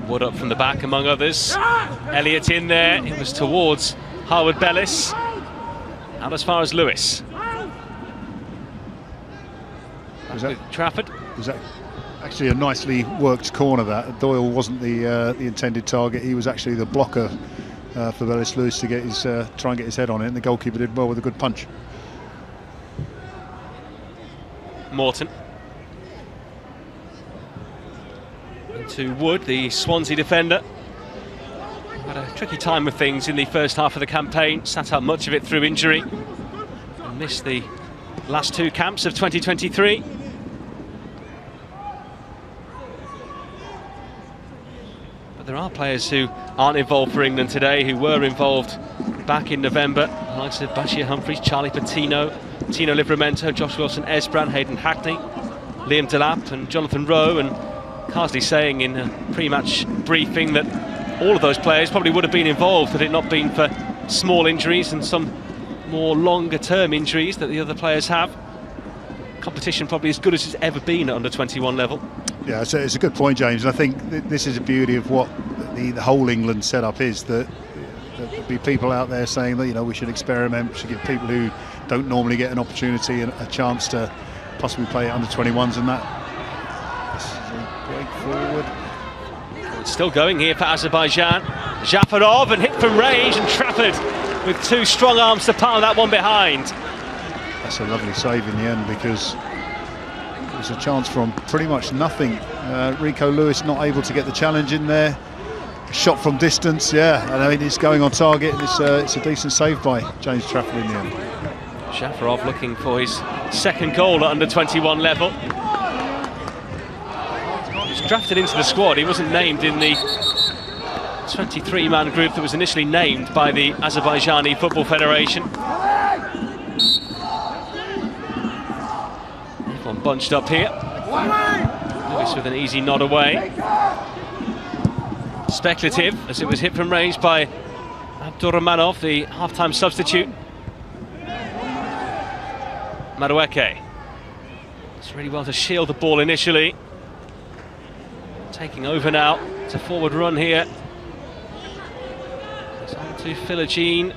Wood up from the back among others. Elliott in there, it was towards Harwood Bellis. Out as far as Lewis. Was that Trafford? Was that actually a nicely worked corner? That Doyle wasn't the intended target. He was actually the blocker for Bellis Lewis to get his try and get his head on it, and the goalkeeper did well with a good punch. Morton into Wood, the Swansea defender. Had a tricky time with things in the first half of the campaign, sat out much of it through injury and missed the last two camps of 2023. But there are players who aren't involved for England today, who were involved back in November, the likes of Bashir Humphries, Charlie Patino, Tino Livramento, Josh Wilson-Esbran, Hayden Hackney, Liam Delap and Jonathan Rowe, and Carsley saying in a pre-match briefing that all of those players probably would have been involved had it not been for small injuries and some more longer-term injuries that the other players have. Competition probably as good as it's ever been at under-21 level. Yeah, so it's a good point, James, and I think this is the beauty of what the whole England setup is, that there'll be people out there saying that, you know, we should experiment, we should give people who don't normally get an opportunity and a chance to possibly play under 21s, and that. This is a break forward. It's still going here for Azerbaijan. Jafarov, and hit from range, and Trafford with two strong arms to palm that one behind. That's a lovely save in the end, because it was a chance from pretty much nothing. Rico Lewis not able to get the challenge in there. Shot from distance, yeah, and I mean it's going on target, and it's a decent save by James Trafford in the end. Jafarov looking for his second goal at under-21 level. He was drafted into the squad. He wasn't named in the 23-man group that was initially named by the Azerbaijani Football Federation. Everyone bunched up here. Lewis with an easy nod away. Speculative, as it was hit from range by Abdurrahmanov, the half-time substitute. Madueke does really well to shield the ball initially. Taking over now. It's a forward run here. It's on to Philogene.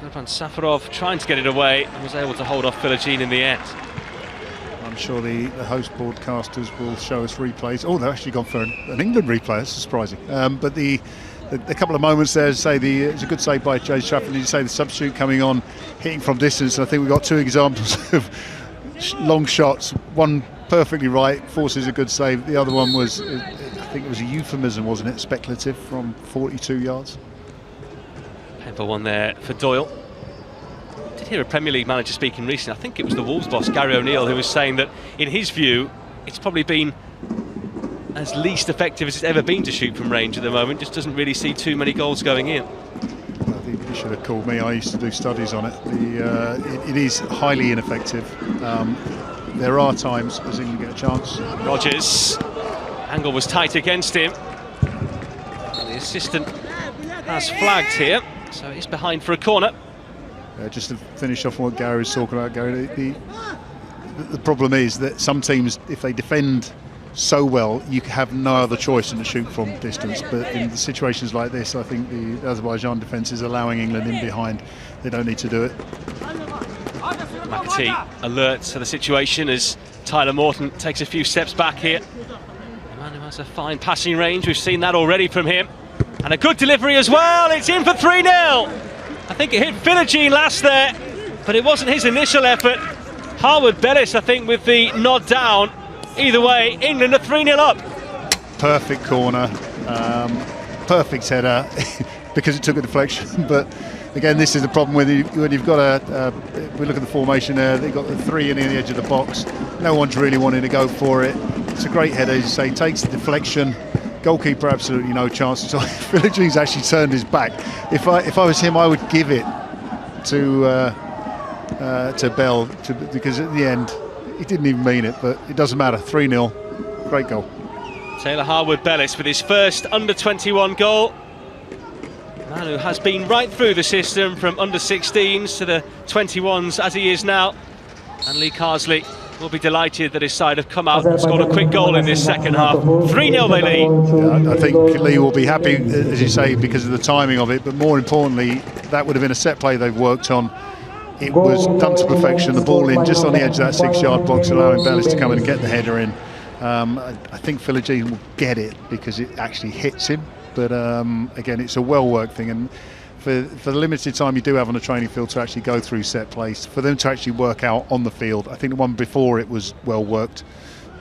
Good Urban Safarov trying to get it away and was able to hold off Filogene in the end. I'm sure the host broadcasters will show us replays. Oh, they've actually gone for an England replay. That's surprising. But the couple of moments there, say it's a good save by Jay Trafford. You say the substitute coming on, hitting from distance. I think we've got two examples of long shots. One perfectly right, forces a good save. The other one was, I think it was a euphemism, wasn't it? Speculative from 42 yards. Painful one there for Doyle. I did hear a Premier League manager speaking recently. I think it was the Wolves boss, Gary O'Neill, who was saying that in his view, it's probably been as least effective as it's ever been to shoot from range at the moment. Just doesn't really see too many goals going in. I think you should have called me. I used to do studies on it. It is highly ineffective. There are times as England get a chance. Rodgers, angle was tight against him. And the assistant has flagged here, so he's behind for a corner. Just to finish off on what Gary was talking about, Gary, the problem is that some teams, if they defend so well, you have no other choice than to shoot from distance. But in situations like this, I think the Azerbaijan defence is allowing England in behind. They don't need to do it. McAtee alert to the situation as Tyler Morton takes a few steps back here. A man who has a fine passing range, we've seen that already from him. And a good delivery as well, it's in for 3-0. I think it hit Filogene last there, but it wasn't his initial effort. Harwood Bellis, I think, with the nod down. Either way, England are 3-0 up. Perfect corner, perfect header, because it took a deflection. But again, this is the problem when you've got we look at the formation there, they've got the three in the edge of the box. No one's really wanting to go for it. It's a great header, as you say, takes the deflection. Goalkeeper absolutely no chance. So Filogene's actually turned his back. If I was him, I would give it to Bell, because at the end he didn't even mean it, but it doesn't matter. 3-0, great goal. Taylor Harwood Bellis with his first under-21 goal. Man who has been right through the system from under-16s to the 21s as he is now. And Lee Carsley will be delighted that his side have come out and scored a quick goal in this second half. 3-0 they lead. Yeah, I think Lee will be happy, as you say, because of the timing of it, but more importantly, that would have been a set play they've worked on. It was done to perfection, the ball in just on the edge of that 6-yard box, allowing Bellis to come in and get the header in. I think Filogene will get it because it actually hits him, but again, it's a well-worked thing, and for the limited time you do have on a training field to actually go through set plays, for them to actually work out on the field, I think the one before it was well worked.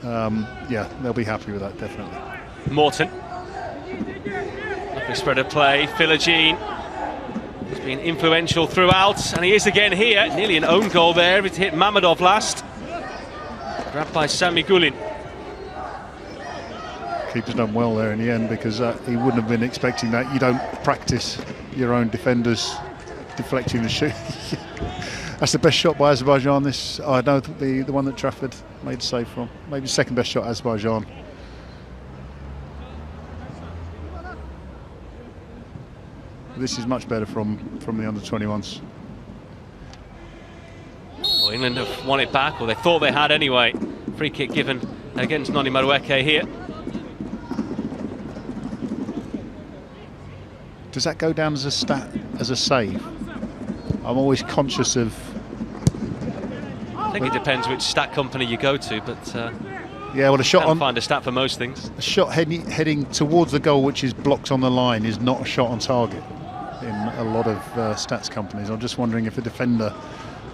Yeah, they'll be happy with that, definitely. Morton, lovely spread of play. Filogene has been influential throughout, and he is again here. Nearly an own goal there. It hit Mamedov last. Grabbed by Sami Gulin. Keeper's done well there in the end, because he wouldn't have been expecting that. You don't practice your own defenders deflecting the shoot. That's the best shot by Azerbaijan. I know the one that Trafford made a save from. Maybe the second best shot Azerbaijan. This is much better from the under-21s. Well, England have won it back, or they thought they had anyway. Free kick given against Noni Madueke here. Does that go down as a stat, as a save? I'm always conscious of... I think it depends which stat company you go to, but yeah, well, a shot on... find a stat for most things. A shot heading towards the goal, which is blocked on the line, is not a shot on target in a lot of stats companies. I'm just wondering if a defender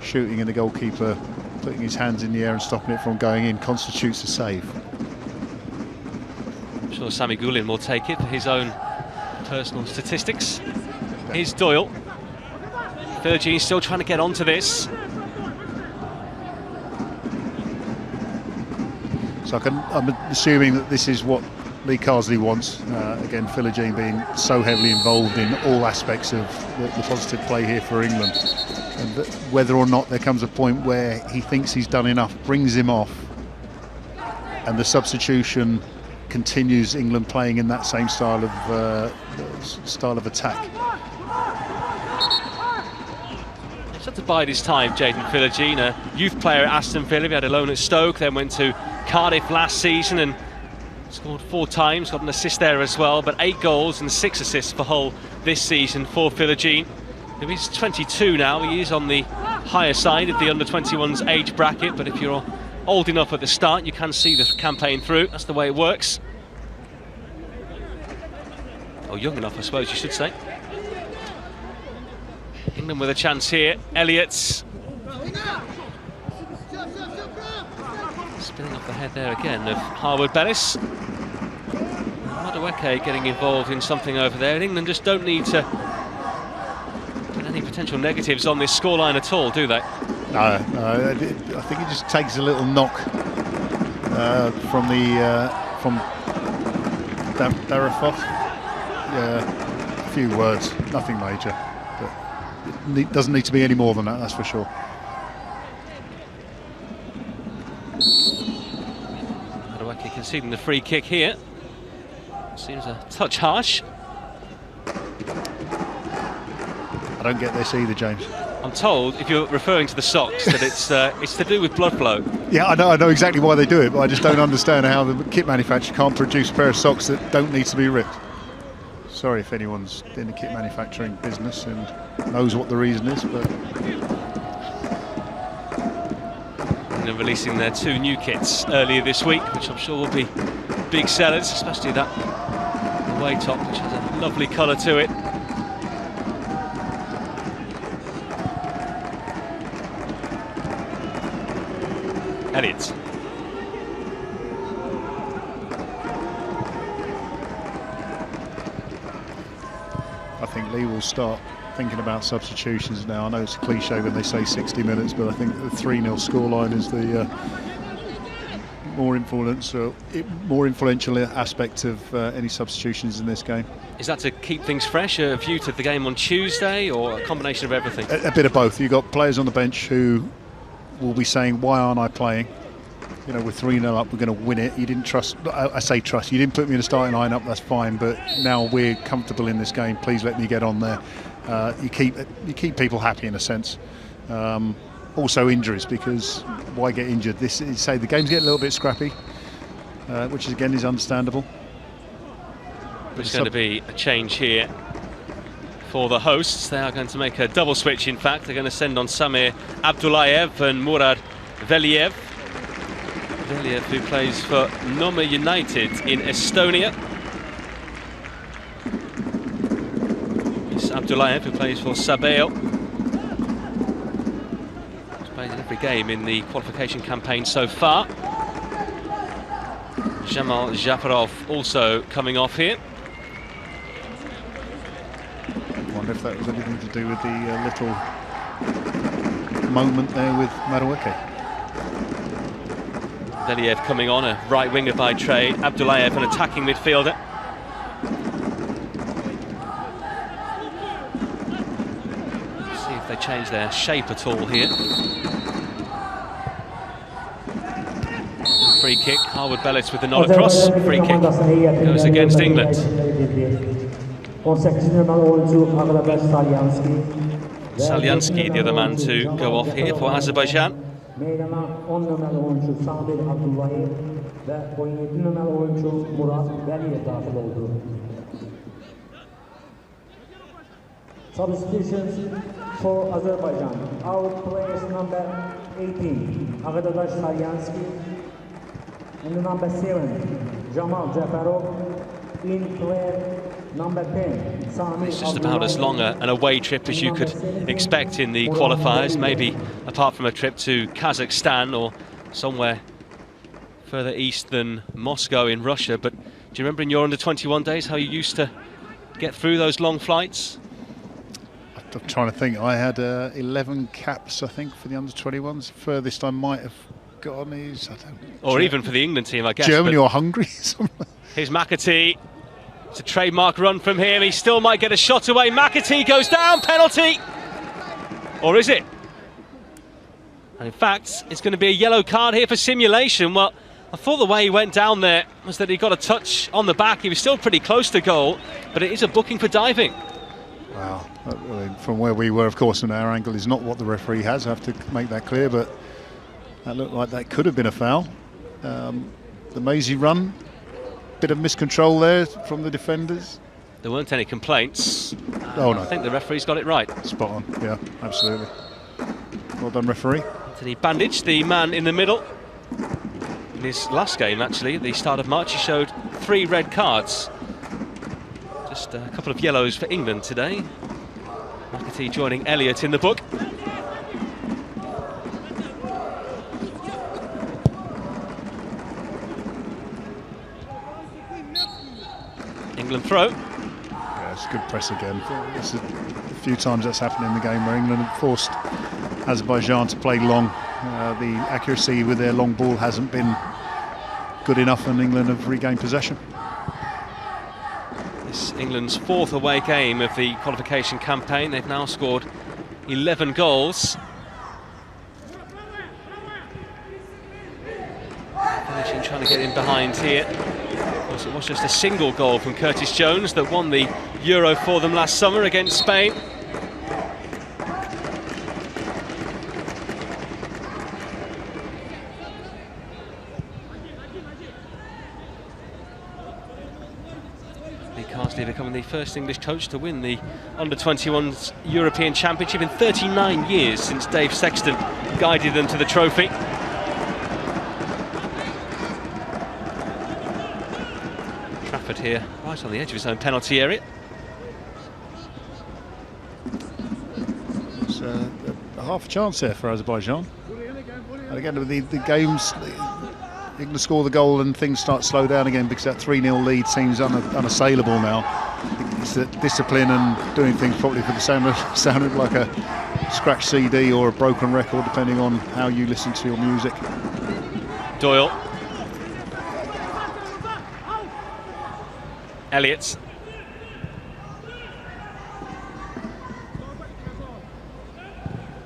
shooting and the goalkeeper putting his hands in the air and stopping it from going in constitutes a save. I'm sure Sami Gulin will take it for his own personal statistics. Here's Doyle. Filogene still trying to get onto this. So I'm assuming that this is what Lee Carsley wants. Again, Filogene being so heavily involved in all aspects of the positive play here for England. And whether or not there comes a point where he thinks he's done enough, brings him off, and the substitution continues England playing in that same style of attack. He's had to bide his time, Jayden Filogene, a youth player at Aston Villa. He had a loan at Stoke, then went to Cardiff last season and scored 4 times, got an assist there as well, but 8 goals and 6 assists for Hull this season for Filogene. He's 22 now. He is on the higher side of the under-21s age bracket, but if you're old enough at the start, you can see the campaign through. That's the way it works. Or young enough, I suppose you should say. England with a chance here. Elliott. Spinning off the head there again of Harwood-Bellis. Madueke getting involved in something over there. And England just don't need to put any potential negatives on this scoreline at all, do they? No, I think it just takes a little knock from Darafov. Yeah, a few words, nothing major, but it doesn't need to be any more than that, that's for sure. Madueke conceding the free kick here. Seems a touch harsh. I don't get this either, James. I'm told, if you're referring to the socks, that it's to do with blood flow. Yeah, I know exactly why they do it, but I just don't understand how the kit manufacturer can't produce a pair of socks that don't need to be ripped. Sorry if anyone's in the kit manufacturing business and knows what the reason is, but... And they're releasing their 2 new kits earlier this week, which I'm sure will be big sellers, especially that away top, which has a lovely colour to it. Elliott. I think Lee will start thinking about substitutions now. I know it's a cliche when they say 60 minutes, but I think the 3-0 scoreline is the more influential aspect of any substitutions in this game. Is that to keep things fresh, a view to the game on Tuesday, or a combination of everything? A bit of both. You've got players on the bench who will be saying, why aren't I playing? You know, we're 3-0 up, we're going to win it. You didn't trust, I say trust, you didn't put me in a starting lineup, that's fine, but now we're comfortable in this game, please let me get on there. You keep people happy in a sense. Also injuries, because why get injured? Say the game's getting a little bit scrappy, which again is understandable. There's going to be a change here for the hosts. They are going to make a double switch, in fact. They're going to send on Samir Abdullayev and Murad Veliev. Veliev, who plays for Noma United in Estonia. It's Abdullayev, who plays for Sabeo. He's played in every game in the qualification campaign so far. Jamal Jafarov also coming off here. I wonder if that was anything to do with the little moment there with Madueke. Veliev coming on, a right winger by trade. Abdullayev, an attacking midfielder. Let's see if they change their shape at all here. Free kick, Harwood-Bellis with the nod across. Free kick goes against England. Salyansky, the other man to go off here for Azerbaijan. Meydana 10 numaralı oyuncu Sabir Abdullayev ve 17 numaralı oyuncu Murat Veliyev dahil oldu. Substitutions for Azerbaijan. Out players number 18, Agadash Salyansky, and number 7, Jamal Jafarov. In player number 10, Samir. It's just about as long an away trip as you could expect in the qualifiers, maybe apart from a trip to Kazakhstan or somewhere further east than Moscow in Russia. But do you remember in your under-21 days how you used to get through those long flights? I'm trying to think. I had 11 caps, I think, for the under-21s. Furthest I might have gone is, I don't know. Or even for the England team, I guess. Germany or Hungary. Here's McAtee. It's a trademark run from him. He still might get a shot away. McAtee goes down. Penalty. Or is it? And in fact, it's going to be a yellow card here for simulation. Well, I thought the way he went down there was that he got a touch on the back. He was still pretty close to goal, but it is a booking for diving. Wow. From where we were, of course, and our angle is not what the referee has. I have to make that clear, but that looked like that could have been a foul. The mazy run. Bit of miscontrol there from the defenders. There weren't any complaints. Oh no. I think the referee's got it right. Spot on, yeah, absolutely. Well done, referee. Anthony Bandage, the man in the middle. In his last game, actually, at the start of March, he showed 3 red cards. Just a couple of yellows for England today. McAtee joining Elliott in the book. England throw. Yeah, it's a good press again. It's a few times that's happened in the game where England have forced Azerbaijan to play long. The accuracy with their long ball hasn't been good enough, and England have regained possession. This is England's 4th away game of the qualification campaign. They've now scored 11 goals. Finishing, trying to get in behind here. It was just a single goal from Curtis Jones that won the Euro for them last summer against Spain. Carsley becoming the first English coach to win the Under-21s European Championship in 39 years since Dave Sexton guided them to the trophy. Trafford here, right on the edge of his own penalty area. It's a half a chance there for Azerbaijan. And again, the games, England score the goal and things start to slow down again because that 3-0 lead seems unassailable now. It's the discipline and doing things probably for the sound like a scratch CD or a broken record, depending on how you listen to your music. Doyle. Elliott.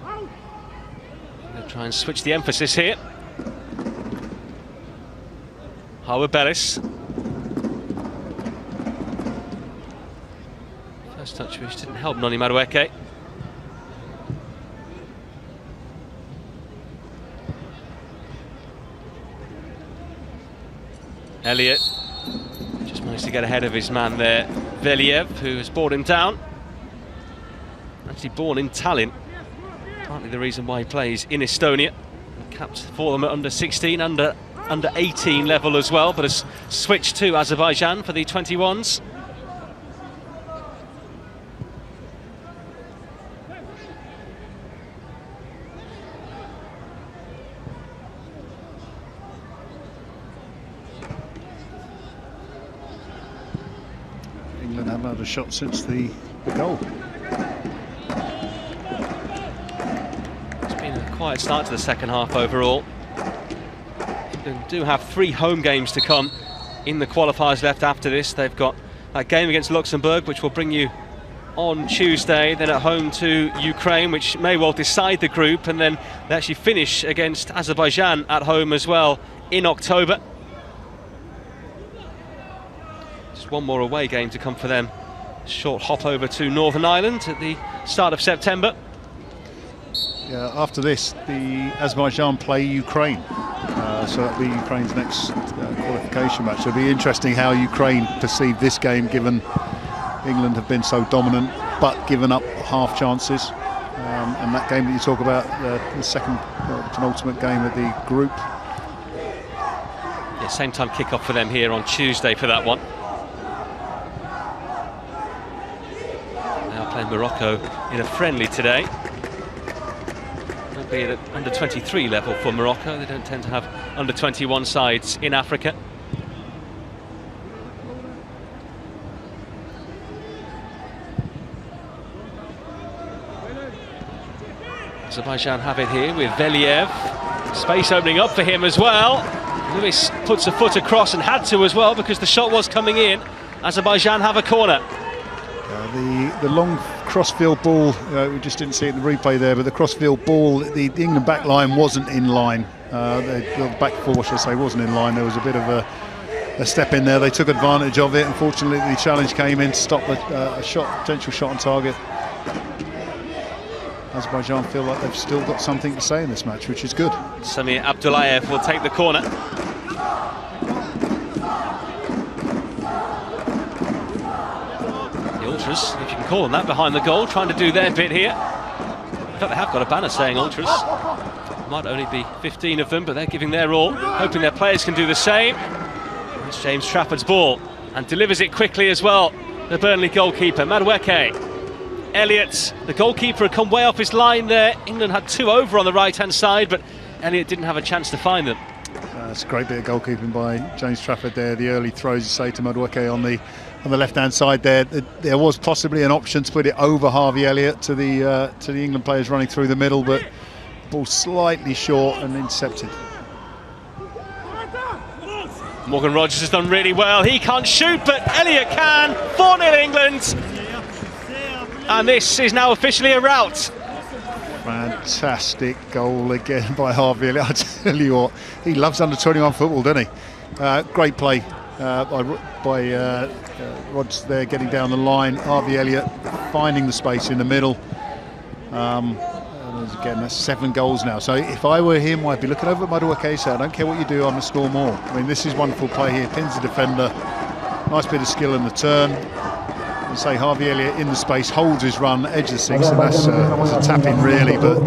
Going to try and switch the emphasis here. Howard Bellis. First touch which didn't help Noni Madueke. Elliott just managed to get ahead of his man there, Veliev, who has brought him down. Actually born in Tallinn, partly the reason why he plays in Estonia. Capped for them at under 16, under 18 level as well, but has switched to Azerbaijan for the 21s. England haven't had a shot since the goal. It's been a quiet start to the second half overall. England do have 3 home games to come in the qualifiers left after this. They've got that game against Luxembourg, which will bring you on Tuesday, then at home to Ukraine, which may well decide the group, and then they actually finish against Azerbaijan at home as well in October. Just one more away game to come for them. Short hop over to Northern Ireland at the start of September. Yeah, after this, the Azerbaijan play Ukraine. So that'll be Ukraine's next qualification match. It'll be interesting how Ukraine perceive this game, given England have been so dominant but given up half chances. And that game that you talk about, the second penultimate game of the group. Yeah, same time kickoff for them here on Tuesday for that one. They are playing Morocco in a friendly today. Be at under 23 level for Morocco. They don't tend to have under 21 sides in Africa. Azerbaijan have it here with Veliev. Space opening up for him as well. Lewis puts a foot across and had to as well because the shot was coming in. Azerbaijan have a corner. The long crossfield ball, we just didn't see it in the replay there, but the crossfield ball, the England back line wasn't in line. The back four, should I say, wasn't in line. There was a bit of a step in there. They took advantage of it. Unfortunately, the challenge came in to stop a potential shot on target. Azerbaijan feel like they've still got something to say in this match, which is good. Samir Abdullayev will take the corner. ultras, if you can call them that, behind the goal, trying to do their bit here. In fact, they have got a banner saying ultras. Might only be 15 of them, but they're giving their all, hoping their players can do the same. It's James Trafford's ball, and delivers it quickly as well. The Burnley goalkeeper, Madueke. Elliott, the goalkeeper, had come way off his line there. England had 2 over on the right-hand side, but Elliott didn't have a chance to find them. That's a great bit of goalkeeping by James Trafford there. The early throws, you say, to Madueke on the left-hand side there. There was possibly an option to put it over Harvey Elliott to the England players running through the middle, but ball slightly short and intercepted. Morgan Rogers has done really well. He can't shoot, but Elliott can. 4-0 England. And this is now officially a rout. Fantastic goal again by Harvey Elliott. I tell you what, he loves under-21 football, doesn't he? Great play by Rogers there, getting down the line. Harvey Elliott finding the space in the middle. Again, that's 7 goals now. So if I were him, I'd be looking over at Madueke, so I don't care what you do, I'm going to score more. I mean, this is wonderful play here. Pins the defender. Nice bit of skill in the turn. And say Harvey Elliott in the space, holds his run, edge of the 6, and that's a tap-in really, but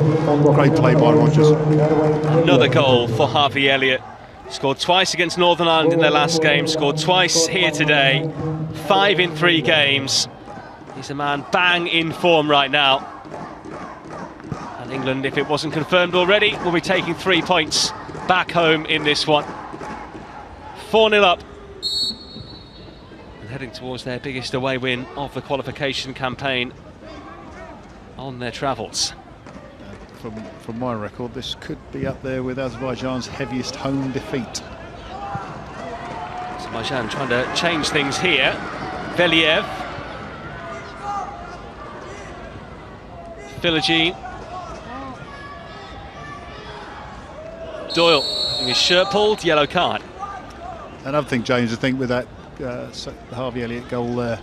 great play by Rogers. Another goal for Harvey Elliott. Scored twice against Northern Ireland in their last game, scored twice here today. 5 in 3 games. He's a man bang in form right now. And England, if it wasn't confirmed already, will be taking 3 points back home in this one. 4-0 up. And heading towards their biggest away win of the qualification campaign on their travels. From my record, this could be up there with Azerbaijan's heaviest home defeat. Azerbaijan trying to change things here. Veliev. Philogene. Doyle having his shirt pulled, yellow card. Another thing, James, I think with that Harvey Elliott goal there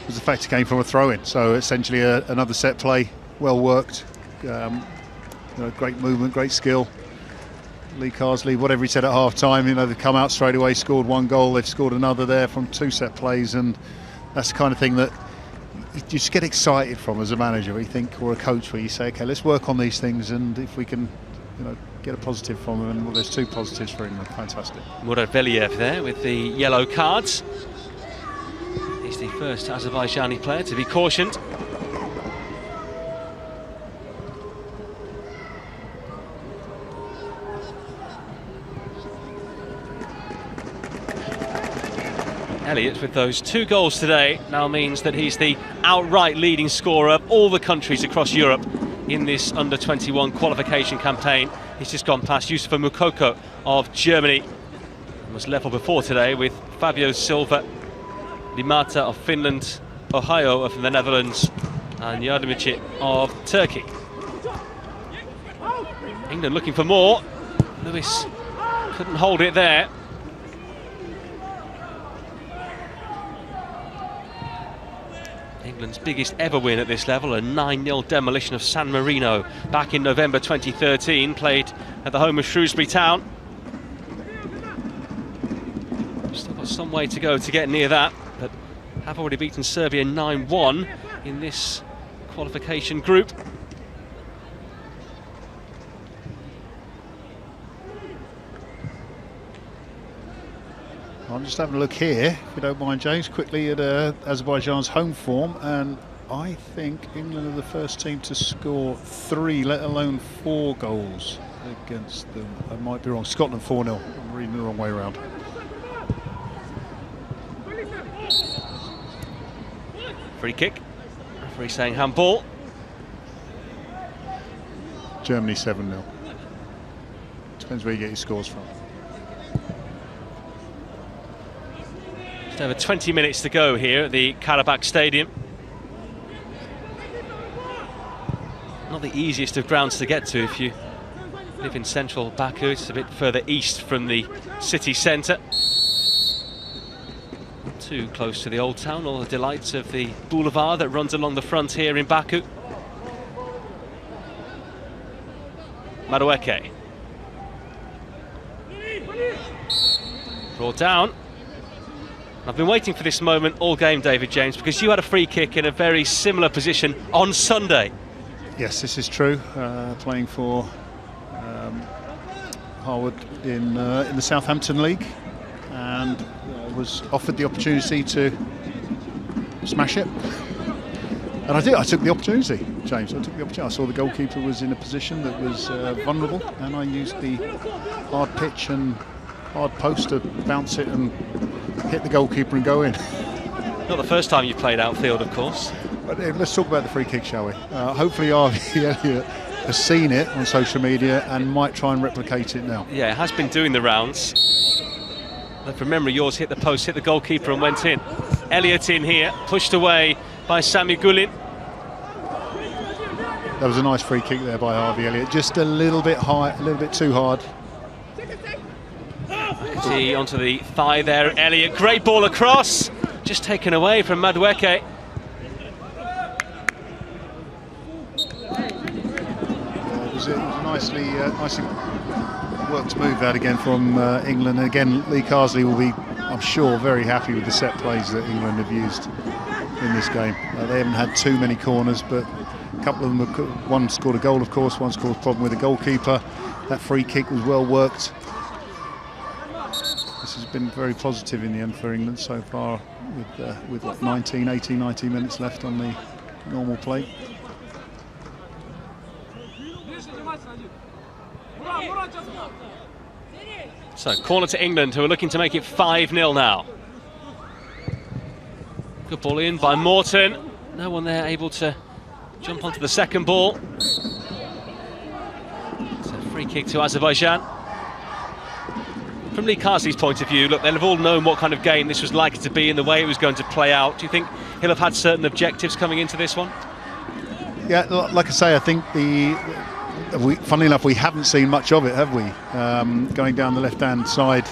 was the fact it came from a throw-in. So essentially another set play, well worked, great movement, great skill. Lee Carsley, whatever he said at half-time, they've come out straight away, scored 1 goal, they've scored another there from 2 set plays, and that's the kind of thing that you just get excited from as a manager, you think, or a coach, where you say, okay, let's work on these things, and if we can, get a positive from them, and well, there's 2 positives for England. Fantastic. Murad Veliev there with the yellow cards. He's the first Azerbaijani player to be cautioned. Elliott, with those 2 goals today, now means that he's the outright leading scorer of all the countries across Europe in this under-21 qualification campaign. He's just gone past Yusufa Moukoko of Germany and was level before today with Fabio Silva, Limata of Finland, Ohio of the Netherlands, and Yardimici of Turkey. England looking for more. Lewis couldn't hold it there. England's biggest ever win at this level, a 9-0 demolition of San Marino back in November 2013, played at the home of Shrewsbury Town. Still got some way to go to get near that, but have already beaten Serbia 9-1 in this qualification group. I'm just having a look here, if you don't mind, James, quickly at Azerbaijan's home form, and I think England are the first team to score 3, let alone 4 goals against them. I might be wrong. Scotland 4-0. I'm reading the wrong way around. Free kick. Referee saying handball. Germany 7-0. Depends where you get your scores from. Just over 20 minutes to go here at the Karabakh Stadium. Not the easiest of grounds to get to if you live in central Baku. It's a bit further east from the city centre. Not too close to the old town, all the delights of the boulevard that runs along the front here in Baku. Madueke. Brought down. I've been waiting for this moment all game, David James, because you had a free kick in a very similar position on Sunday. Yes, this is true. Playing for Harwood in the Southampton League, and was offered the opportunity to smash it. And I did. I took the opportunity, James. I took the opportunity. I saw the goalkeeper was in a position that was vulnerable, and I used the hard pitch and hard post to bounce it and hit the goalkeeper and go in. Not the first time you've played outfield, of course. But let's talk about the free kick, shall we? Hopefully Harvey Elliott has seen it on social media and might try and replicate it now. Yeah, it has been doing the rounds. But from memory, yours hit the post, hit the goalkeeper and went in. Elliott in here, pushed away by Sami Gulin. That was a nice free kick there by Harvey Elliott. Just a little bit high, a little bit too hard. McAtee onto the thigh there. Elliott, great ball across. Just taken away from Madueke. It was a nicely worked move that again from England. And again, Lee Carsley will be, I'm sure, very happy with the set plays that England have used in this game. They haven't had too many corners, but a couple of them, one scored a goal, of course, one's caused a problem with the goalkeeper. That free kick was well worked. This has been very positive in the end for England so far, with what, 19 minutes left on the normal plate. So, corner to England, who are looking to make it 5-0 now. Good ball in by Morton. No one there able to jump onto the second ball. It's a free kick to Azerbaijan. From Lee Carsley's point of view, look, they'll have all known what kind of game this was likely to be and the way it was going to play out. Do you think he'll have had certain objectives coming into this one? Yeah, like I say, I think funnily enough, we haven't seen much of it, have we? Going down the left-hand side,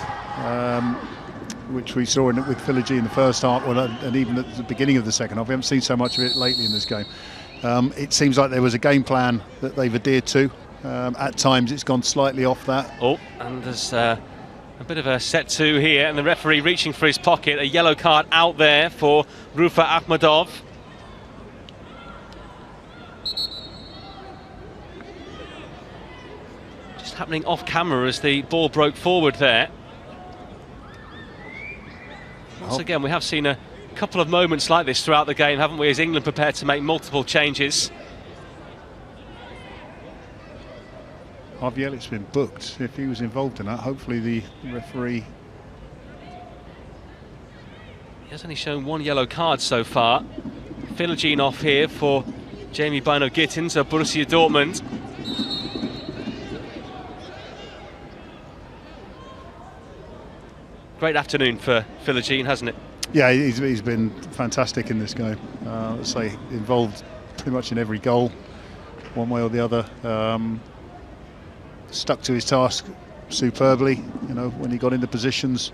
which we saw with Philogene in the first half, and even at the beginning of the second half. We haven't seen so much of it lately in this game. It seems like there was a game plan that they've adhered to. At times, it's gone slightly off that. Oh, and there's a bit of a set to here, and the referee reaching for his pocket. A yellow card out there for Rufa Akhmadov. Just happening off camera as the ball broke forward there. Once again, we have seen a couple of moments like this throughout the game, haven't we, as England prepared to make multiple changes. Harvey Elliott's been booked. If he was involved in that, hopefully the referee... He has only shown one yellow card so far. Philogene off here for Jamie Bino-Gittins of Borussia Dortmund. Great afternoon for Philogene, hasn't it? Yeah, he's been fantastic in this game. Let's say involved pretty much in every goal, one way or the other. Stuck to his task superbly. You know, when he got into positions,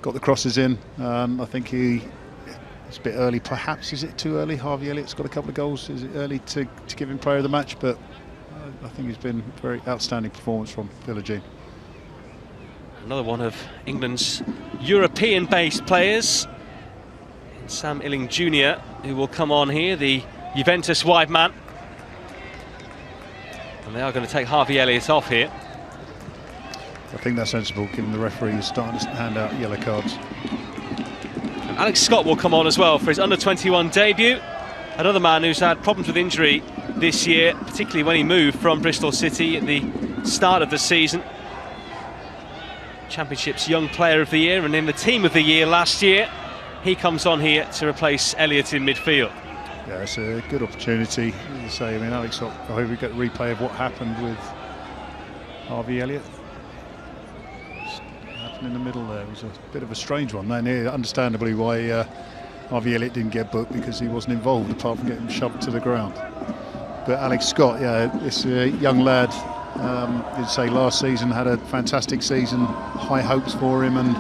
got the crosses in. I think it's a bit early, perhaps. Is it too early? Harvey Elliott's got a couple of goals. Is it early to give him player of the match? But I think it's been a very outstanding performance from Philogene. Another one of England's European-based players, Sam Illing Jr., who will come on here, the Juventus wide man. And they are going to take Harvey Elliott off here. I think that's sensible, given the referee is starting to hand out yellow cards. And Alex Scott will come on as well for his under-21 debut. Another man who's had problems with injury this year, particularly when he moved from Bristol City at the start of the season. Championship's Young Player of the Year, and in the Team of the Year last year. He comes on here to replace Elliott in midfield. Yeah, it's a good opportunity. As I say, I mean, Alex, I hope we get a replay of what happened with Harvey Elliott. Just happened in the middle there. It was a bit of a strange one. And understandably why Harvey Elliott didn't get booked, because he wasn't involved apart from getting shoved to the ground. But Alex Scott, yeah, this young lad, you'd say last season had a fantastic season, high hopes for him, and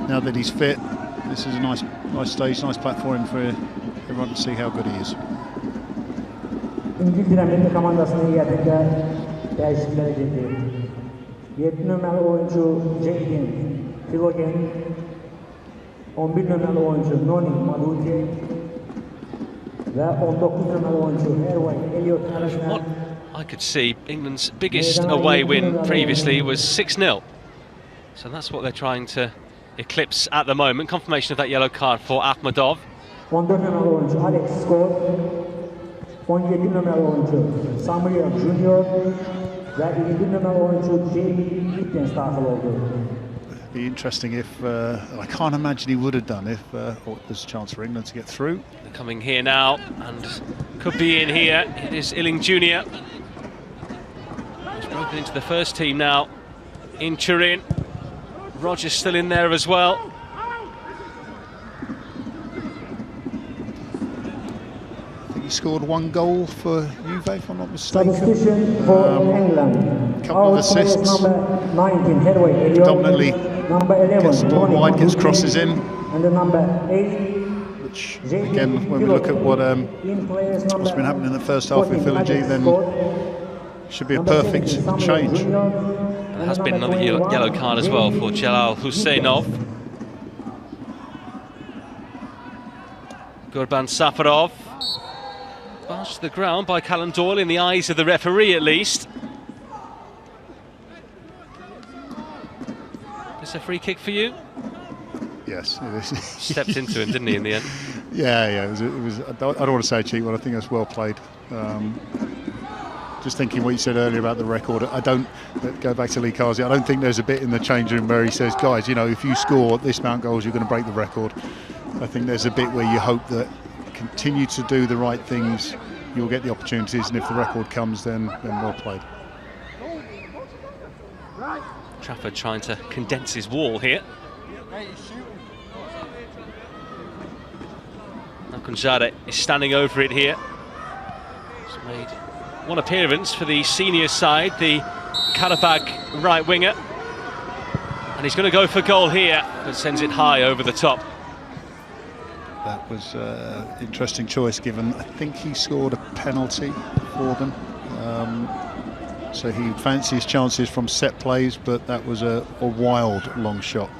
now that he's fit, this is a nice stage, nice platform for everyone to see how good he is. İngiltere milli komandasının yerinde değişiklikler edildi. 7 numaralı oyuncu Cenk'in, Filogen 11 numaralı oyuncu Noni Maduti ve 19 numaralı oyuncu Herway Elliot arasında. What I could see, England's biggest away win previously was 6-0. So that's what they're trying to eclipse at the moment. Confirmation of that yellow card for Akhmedov. 14 numaralı oyuncu Alex Scott, 17 numaralı oyuncu Samuel Junior ve 21 numaralı oyuncu Jamie Gittens dahil oldu. Be interesting if I can't imagine he would have done if there's a chance for England to get through. They're coming here now and could be in here. It is Illing Jr. He's broken into the first team now in Turin. Rogers still in there as well. I think he scored 1 goal for Juve, if I'm not mistaken. Substitution for England. Couple of assists. Number 19 Herway Elliot. Predominantly number 11 gets the ball wide, gets crosses in. And the number 8. Which, again, when we look at what's been happening in the first half with Village, then should be a perfect change. There has been another yellow card as well for Jalal Husseinov. Gurban Safarov. Bashed to the ground by Callum Doyle in the eyes of the referee at least. Is this a free kick for you? Yes, it is. Stepped into him, didn't he, in the end? Yeah. It was. I don't want to say cheap, but I think that's well played. Just thinking what you said earlier about the record, go back to Lee Carsey, I don't think there's a bit in the change room where he says, guys, you know, if you score this amount of goals, you're going to break the record. I think there's a bit where you hope that continue to do the right things, you'll get the opportunities, and if the record comes, then well played. Trafford trying to condense his wall here. Nakunjade is standing over it here. He's made one appearance for the senior side, the Karabag right winger. And he's going to go for goal here, but sends it high over the top. That was an interesting choice given, I think he scored a penalty for them. So he fancies his chances from set plays, but that was a wild long shot.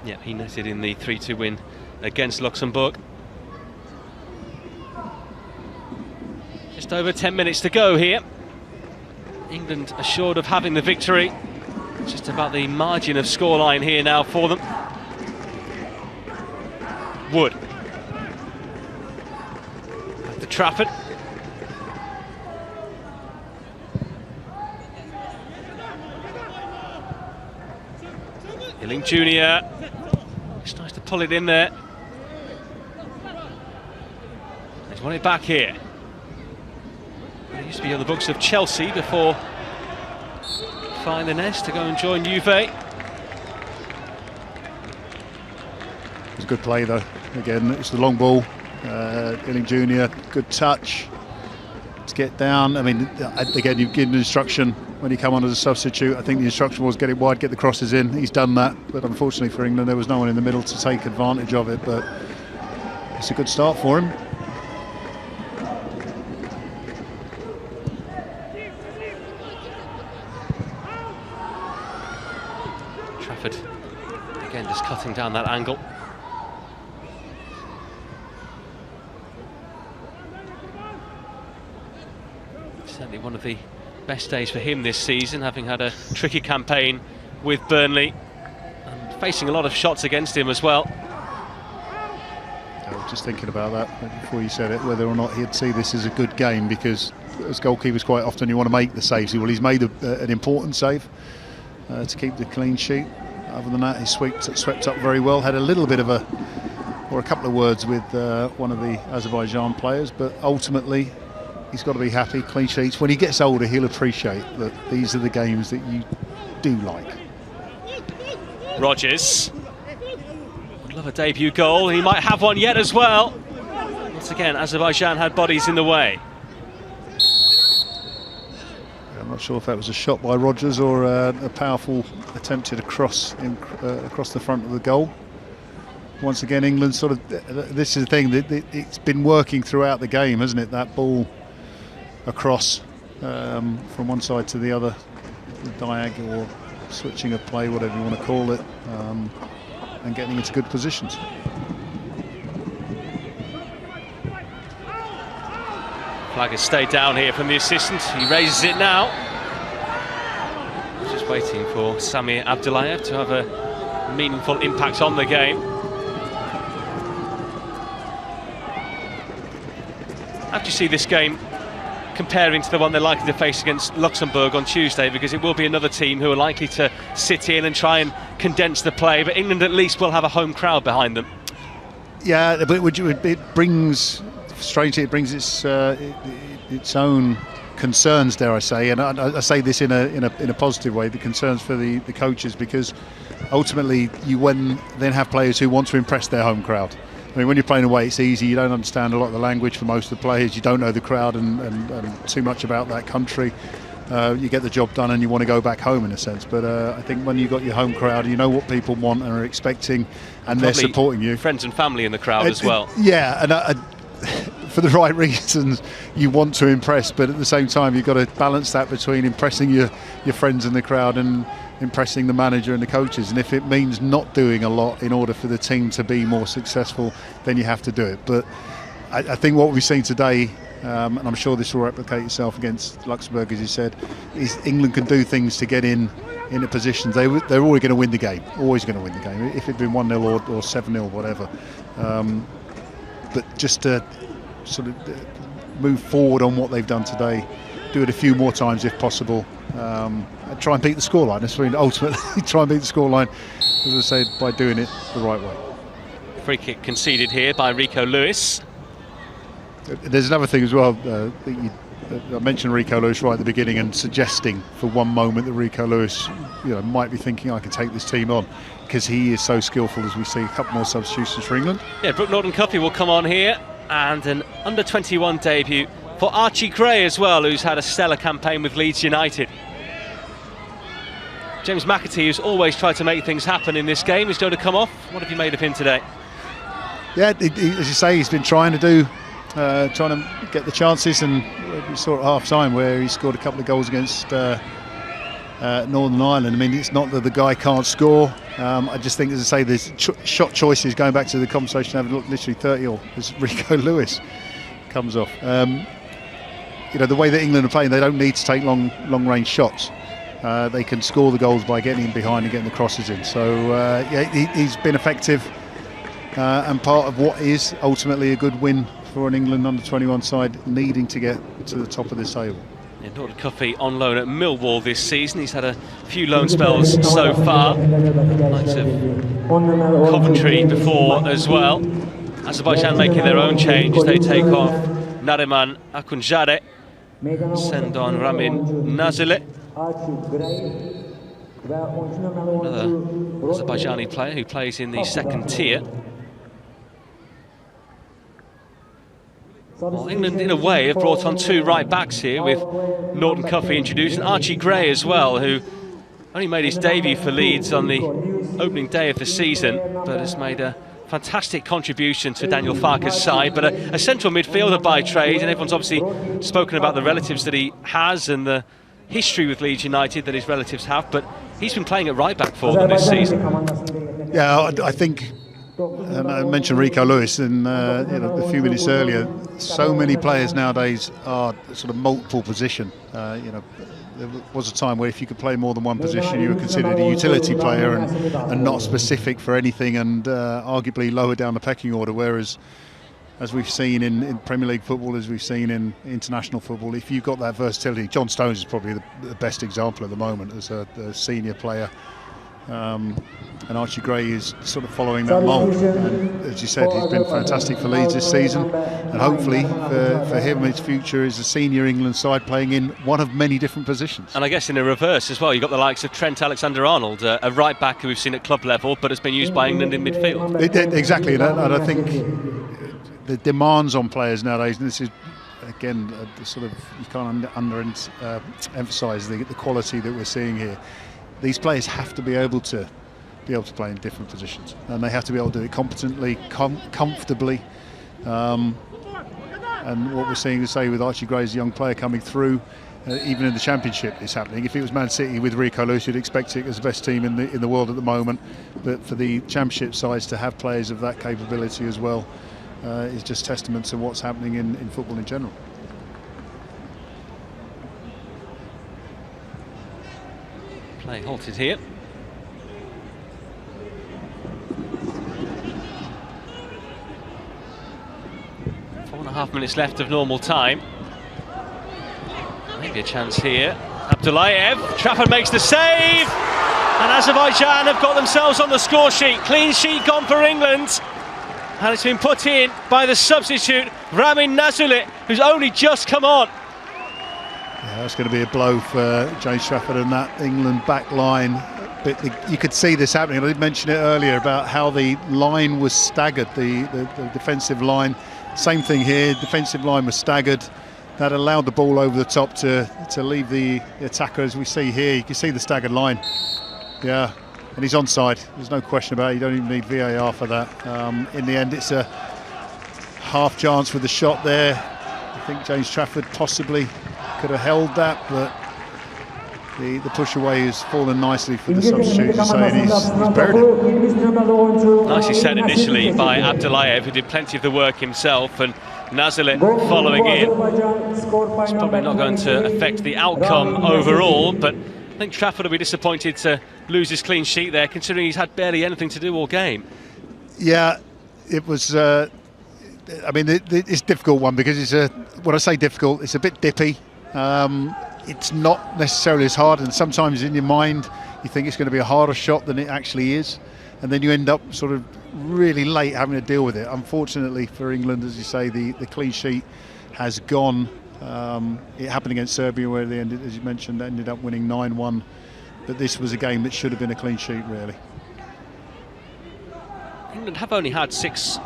Yeah, he netted in the 3-2 win against Luxembourg. Just over 10 minutes to go here. England assured of having the victory. Just about the margin of scoreline here now for them. Wood. At the Trafford. Illing Jr. It's nice to pull it in there. He's won it back here. He used to be on the books of Chelsea before finding the nest to go and join Juve. It was a good play though. Again, it's the long ball. Illing Jr. good touch to get down. I mean, again, you've given instruction when you come on as a substitute. I think the instruction was get it wide, get the crosses in. He's done that, but unfortunately for England, there was no one in the middle to take advantage of it. But it's a good start for him. Trafford again just cutting down that angle. Certainly one of the best days for him this season, having had a tricky campaign with Burnley and facing a lot of shots against him as well. I was just thinking about that before you said it, whether or not he'd see this as a good game, because as goalkeepers quite often you want to make the saves. Well, he's made an important save to keep the clean sheet. Other than that, he swept up very well, had a little bit of a couple of words with one of the Azerbaijan players, but ultimately he's got to be happy. Clean sheets. When he gets older, he'll appreciate that these are the games that you do like. Rogers would love a debut goal. He might have one yet as well. Once again, Azerbaijan had bodies in the way. I'm not sure if that was a shot by Rogers or a powerful attempted cross across the front of the goal. Once again, England sort of, this is the thing, it's been working throughout the game, hasn't it? That ball across from one side to the other, the diagonal, or switching of play, whatever you want to call it. and getting into good positions. Flag has stayed down here from the assistant. He raises it now. Just waiting for Samir Abdullayev to have a meaningful impact on the game. How do you see this game comparing to the one they're likely to face against Luxembourg on Tuesday? Because it will be another team who are likely to sit in and try and condense the play, but England at least will have a home crowd behind them. Yeah, but it brings, strangely, it brings its own concerns, dare I say, and I say this in a positive way, the concerns for the coaches, because ultimately you then have players who want to impress their home crowd. I mean, when you're playing away, it's easy. You don't understand a lot of the language for most of the players. You don't know the crowd and too much about that country. You get the job done and you want to go back home in a sense. But I think when you've got your home crowd, you know what people want and are expecting, and they're supporting you. Friends and family in the crowd as well. Yeah, and for the right reasons, you want to impress, but at the same time, you've got to balance that between impressing your friends in the crowd and impressing the manager and the coaches. And if it means not doing a lot in order for the team to be more successful, then you have to do it. But I think what we've seen today, and I'm sure this will replicate itself against Luxembourg, as you said, is England can do things to get into positions. They're always going to win the game, always going to win the game, if it'd been 1-0 or 7-0, whatever. But just to sort of move forward on what they've done today, do it a few more times if possible, and try and beat the scoreline. That's really ultimately try and beat the scoreline, as I said, by doing it the right way. Free kick conceded here by Rico Lewis. There's another thing as well. I mentioned Rico Lewis right at the beginning and suggesting for one moment that Rico Lewis, might be thinking I can take this team on, because he is so skillful. As we see a couple more substitutions for England. Yeah, Brooke Norton-Cuffy will come on here, and an under-21 debut for Archie Gray as well, who's had a stellar campaign with Leeds United. James McAtee, who's always tried to make things happen in this game, is going to come off. What have you made of him today? Yeah, as you say, he's been trying to get the chances, and we saw at half-time where he scored a couple of goals against Northern Ireland. I mean, it's not that the guy can't score. I just think, as I say, there's shot choices, going back to the conversation, having looked literally 30 as Rico Lewis comes off. The way that England are playing, they don't need to take long-range shots. They can score the goals by getting in behind and getting the crosses in. So, he's been effective, and part of what is ultimately a good win for an England under-21 side needing to get to the top of this table. Yeah, Norton-Cuffy on loan at Millwall this season. He's had a few loan spells so far, likes of Coventry before as well. Azerbaijan making their own change. They take off Nariman Akunjare, send on Ramin Nazile, another Azerbaijani player who plays in the second tier. Well, England, in a way, have brought on two right-backs here, with Norton-Cuffy introduced, and Archie Gray as well, who only made his debut for Leeds on the opening day of the season, but has made a fantastic contribution to Daniel Farke's side. But a central midfielder by trade, and everyone's obviously spoken about the relatives that he has and the history with Leeds United that his relatives have, but he's been playing at right-back for them this season. Yeah, I think... And I mentioned Rico Lewis in a few minutes earlier. So many players nowadays are sort of multiple position. There was a time where if you could play more than one position, you were considered a utility player and not specific for anything, and arguably lower down the pecking order. Whereas, as we've seen in Premier League football, as we've seen in international football, if you've got that versatility, John Stones is probably the best example at the moment as a senior player. And Archie Gray is sort of following that mould. And as you said, he's been fantastic for Leeds this season, and hopefully for him, his future is a senior England side playing in one of many different positions. And I guess in a reverse as well, you've got the likes of Trent Alexander-Arnold, a right back who we've seen at club level but has been used by England in midfield. Exactly, and I think the demands on players nowadays, and this is again sort of, you can't emphasise the quality that we're seeing here. These players have to be able to play in different positions, and they have to be able to do it competently, comfortably. And what we're seeing, say, with Archie Gray as a young player coming through, even in the Championship it's happening. If it was Man City with Rico Lewis, you'd expect it as the best team in the world at the moment. But for the Championship sides to have players of that capability as well is just testament to what's happening in football in general. Play halted here. Four and a half minutes left of normal time. Maybe a chance here. Abdullayev, Trafford makes the save, and Azerbaijan have got themselves on the score sheet. Clean sheet gone for England, and it's been put in by the substitute Ramin Nazulit, who's only just come on. Yeah, that's going to be a blow for James Trafford and that England back line. But you could see this happening. I did mention it earlier about how the line was staggered, the defensive line. Same thing here, defensive line was staggered. That allowed the ball over the top to leave the attacker, as we see here. You can see the staggered line. Yeah, and he's onside. There's no question about it. You don't even need VAR for that. In the end, it's a half chance with the shot there. I think James Trafford possibly could have held that, but the push away has fallen nicely for the substitute, saying he's buried it. Nicely set initially by Abdullayev, who did plenty of the work himself, and Nazulit following in. It's probably not going to affect the outcome overall, but I think Trafford will be disappointed to lose his clean sheet there, considering he's had barely anything to do all game. Yeah, it was. I mean, it's a difficult one because when I say difficult, it's a bit dippy. It's not necessarily as hard, and sometimes in your mind you think it's going to be a harder shot than it actually is, and then you end up sort of really late having to deal with it. Unfortunately for England, as you say, the clean sheet has gone. It happened against Serbia, where they ended, as you mentioned, ended up winning 9-1, but this was a game that should have been a clean sheet, really. England have only had 6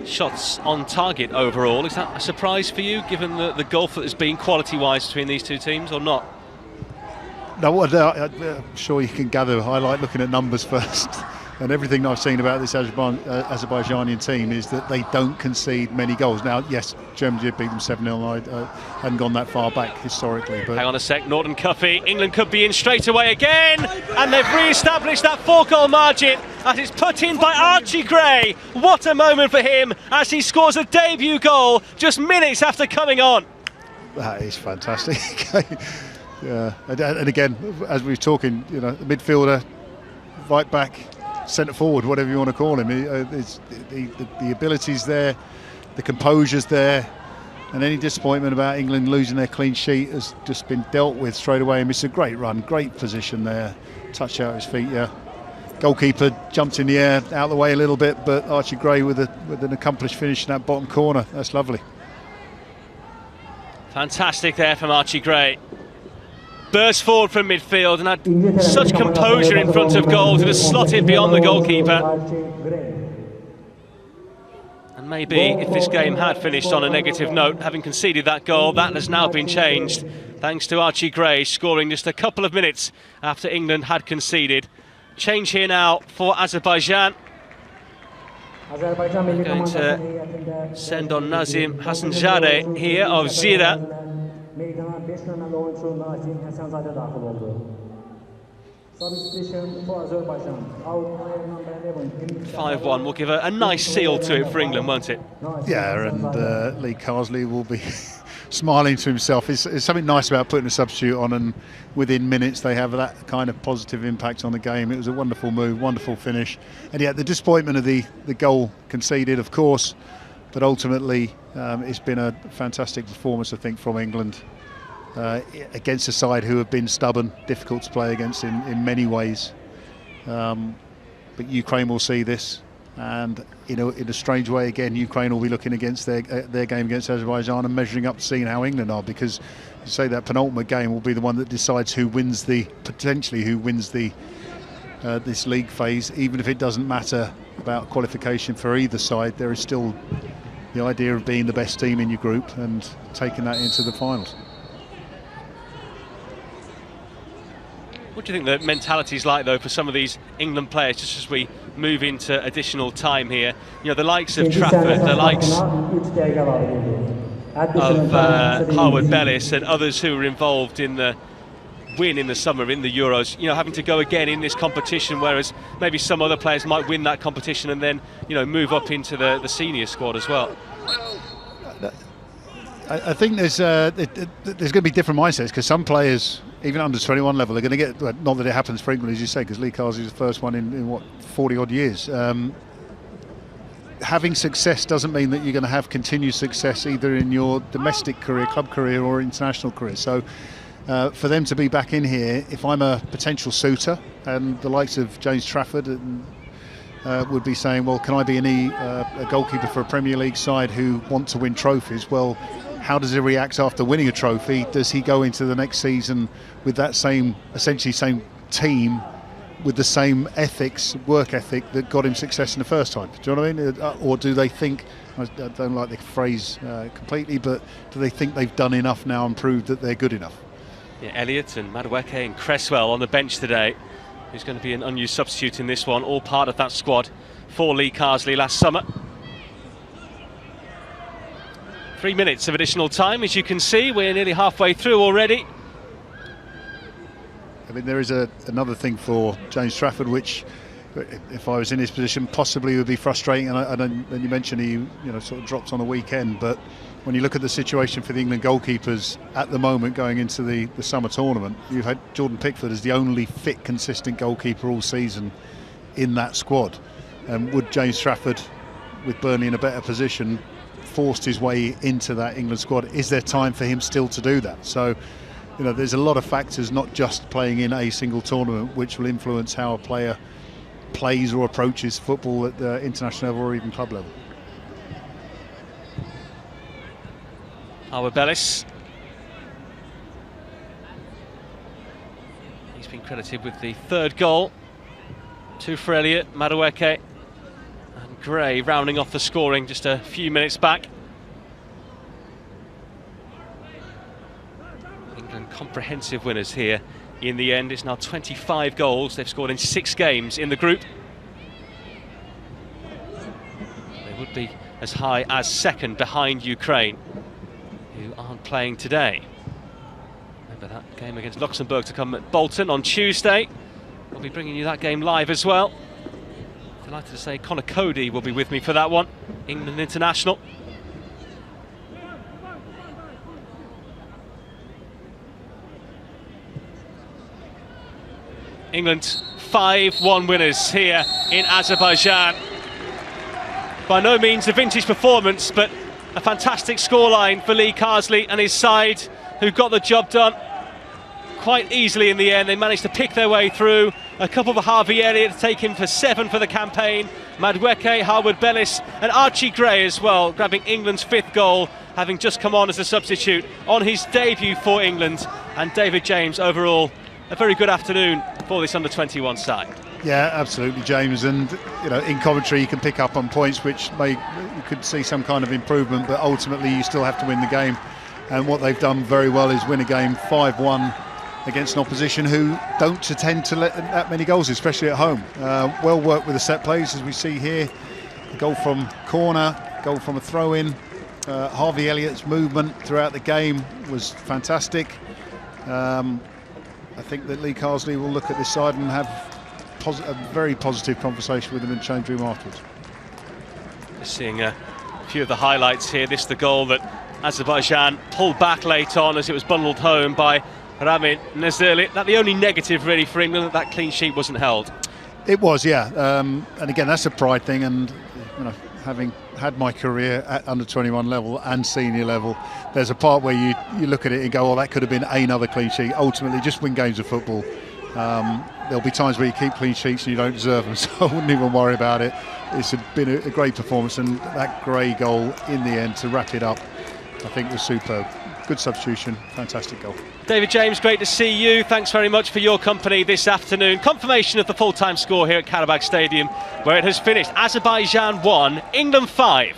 shots on target overall. Is that a surprise for you, given the gulf that has been quality-wise between these two teams, or not? No, I'm sure you can gather. I like looking at numbers first. And everything I've seen about this Azerbaijani team is that they don't concede many goals. Now, yes, Germany did beat them 7-0. I hadn't gone that far back historically. But hang on a sec, Norton Cuffy. England could be in straight away again, and they've re-established that 4-goal margin as it's put in by Archie Gray. What a moment for him as he scores a debut goal just minutes after coming on. That is fantastic. Yeah, and again, as we were talking, you know, midfielder, right back, centre forward, whatever you want to call him, the ability's there, the composure's there, and any disappointment about England losing their clean sheet has just been dealt with straight away. And it's a great run, great position there, touch out his feet. Yeah, goalkeeper jumped in the air, out of the way a little bit, but Archie Gray with an accomplished finish in that bottom corner. That's lovely. Fantastic there from Archie Gray. Burst forward from midfield and had such composure in front of goal to just slot it beyond the goalkeeper. And maybe if this game had finished on a negative note, having conceded that goal, that has now been changed thanks to Archie Gray scoring just a couple of minutes after England had conceded. Change here now for Azerbaijan. They're going to send on Nazim Hasanzadeh here of Zira. Meydana 5 nömrəli oyuncu Nazim Həsənzadə daxil oldu. Substitution for Azerbaijan. 5-1 will give a nice seal to it for England, won't it? Yeah, and Lee Carsley will be smiling to himself. It's something nice about putting a substitute on, and within minutes they have that kind of positive impact on the game. It was a wonderful move, wonderful finish. And yet the disappointment of the goal conceded, of course, but ultimately it's been a fantastic performance, I think, from England against a side who have been stubborn, difficult to play against in many ways. But Ukraine will see this, and in a strange way, again, Ukraine will be looking against their game against Azerbaijan and measuring up to seeing how England are, because you say that penultimate game will be the one that decides potentially who wins this league phase. Even if it doesn't matter about qualification for either side, there is still the idea of being the best team in your group and taking that into the finals. What do you think the mentality's like, though, for some of these England players, just as we move into additional time here? You know, the likes of Trafford, the likes of Harwood Bellis and others who were involved in the win in the summer in the Euros, you know, having to go again in this competition, whereas maybe some other players might win that competition and then, you know, move up into the senior squad as well. I think there's going to be different mindsets, because some players, even under 21 level, are going to get, not that it happens frequently as you say, because Lee Carsley is the first one in what, 40 odd years. Having success doesn't mean that you're going to have continued success either in your domestic career, club career, or international career. So for them to be back in here, if I'm a potential suitor, and the likes of James Trafford would be saying, well, can I be a goalkeeper for a Premier League side who want to win trophies? Well, how does he react after winning a trophy? Does he go into the next season with that essentially same team, with the same work ethic that got him success in the first time? Do you know what I mean? Or do they think, I don't like the phrase completely, but do they think they've done enough now and proved that they're good enough? Yeah, Elliott and Madueke and Cresswell on the bench today, who's going to be an unused substitute in this one, all part of that squad for Lee Carsley last summer. 3 minutes of additional time, as you can see. We're nearly halfway through already. I mean, there is another thing for James Trafford, which, if I was in his position, possibly would be frustrating. And you mentioned he, sort of dropped on the weekend. But when you look at the situation for the England goalkeepers at the moment going into the summer tournament, you've had Jordan Pickford as the only fit, consistent goalkeeper all season in that squad. And would James Trafford, with Burnley in a better position, forced his way into that England squad? Is there time for him still to do that? So, there's a lot of factors, not just playing in a single tournament, which will influence how a player plays or approaches football at the international level or even club level. Harwood Bellis. He's been credited with the third goal. 2 for Elliott, Madueke and Gray rounding off the scoring just a few minutes back. England comprehensive winners here in the end. It's now 25 goals they've scored in 6 games in the group. They would be as high as second behind Ukraine, who aren't playing today. Remember that game against Luxembourg to come at Bolton on Tuesday. We'll be bringing you that game live as well. Delighted to say Conor Cody will be with me for that one, England international. England 5-1 winners here in Azerbaijan. By no means a vintage performance, but a fantastic scoreline for Lee Carsley and his side, who got the job done quite easily in the end. They managed to pick their way through. A couple for Harvey Elliott to take him for 7 for the campaign. Madueke, Harwood Bellis and Archie Gray as well, grabbing England's 5th goal, having just come on as a substitute on his debut for England. And David James, overall, a very good afternoon for this under-21 side. Yeah, absolutely, James. And in commentary you can pick up on points which you could see some kind of improvement, but ultimately you still have to win the game. And what they've done very well is win a game 5-1 against an opposition who don't tend to let that many goals, especially at home. Well worked with the set plays, as we see here. A goal from corner, goal from a throw-in. Harvey Elliott's movement throughout the game was fantastic. I think that Lee Carsley will look at this side and have a very positive conversation with them in the change room afterwards. Just seeing a few of the highlights here. This is the goal that Azerbaijan pulled back late on as it was bundled home by Rami Nezerli. That's the only negative really for England, that clean sheet wasn't held. It was, yeah. And again, that's a pride thing. And having had my career at under 21 level and senior level, there's a part where you look at it and go, oh, that could have been another clean sheet. Ultimately, just win games of football. There'll be times where you keep clean sheets and you don't deserve them, so I wouldn't even worry about it. It's been a great performance, and that Gray goal in the end to wrap it up, I think, was superb. Good substitution, fantastic goal. David James, great to see you. Thanks very much for your company this afternoon. Confirmation of the full-time score here at Karabakh Stadium, where it has finished Azerbaijan 1, England 5.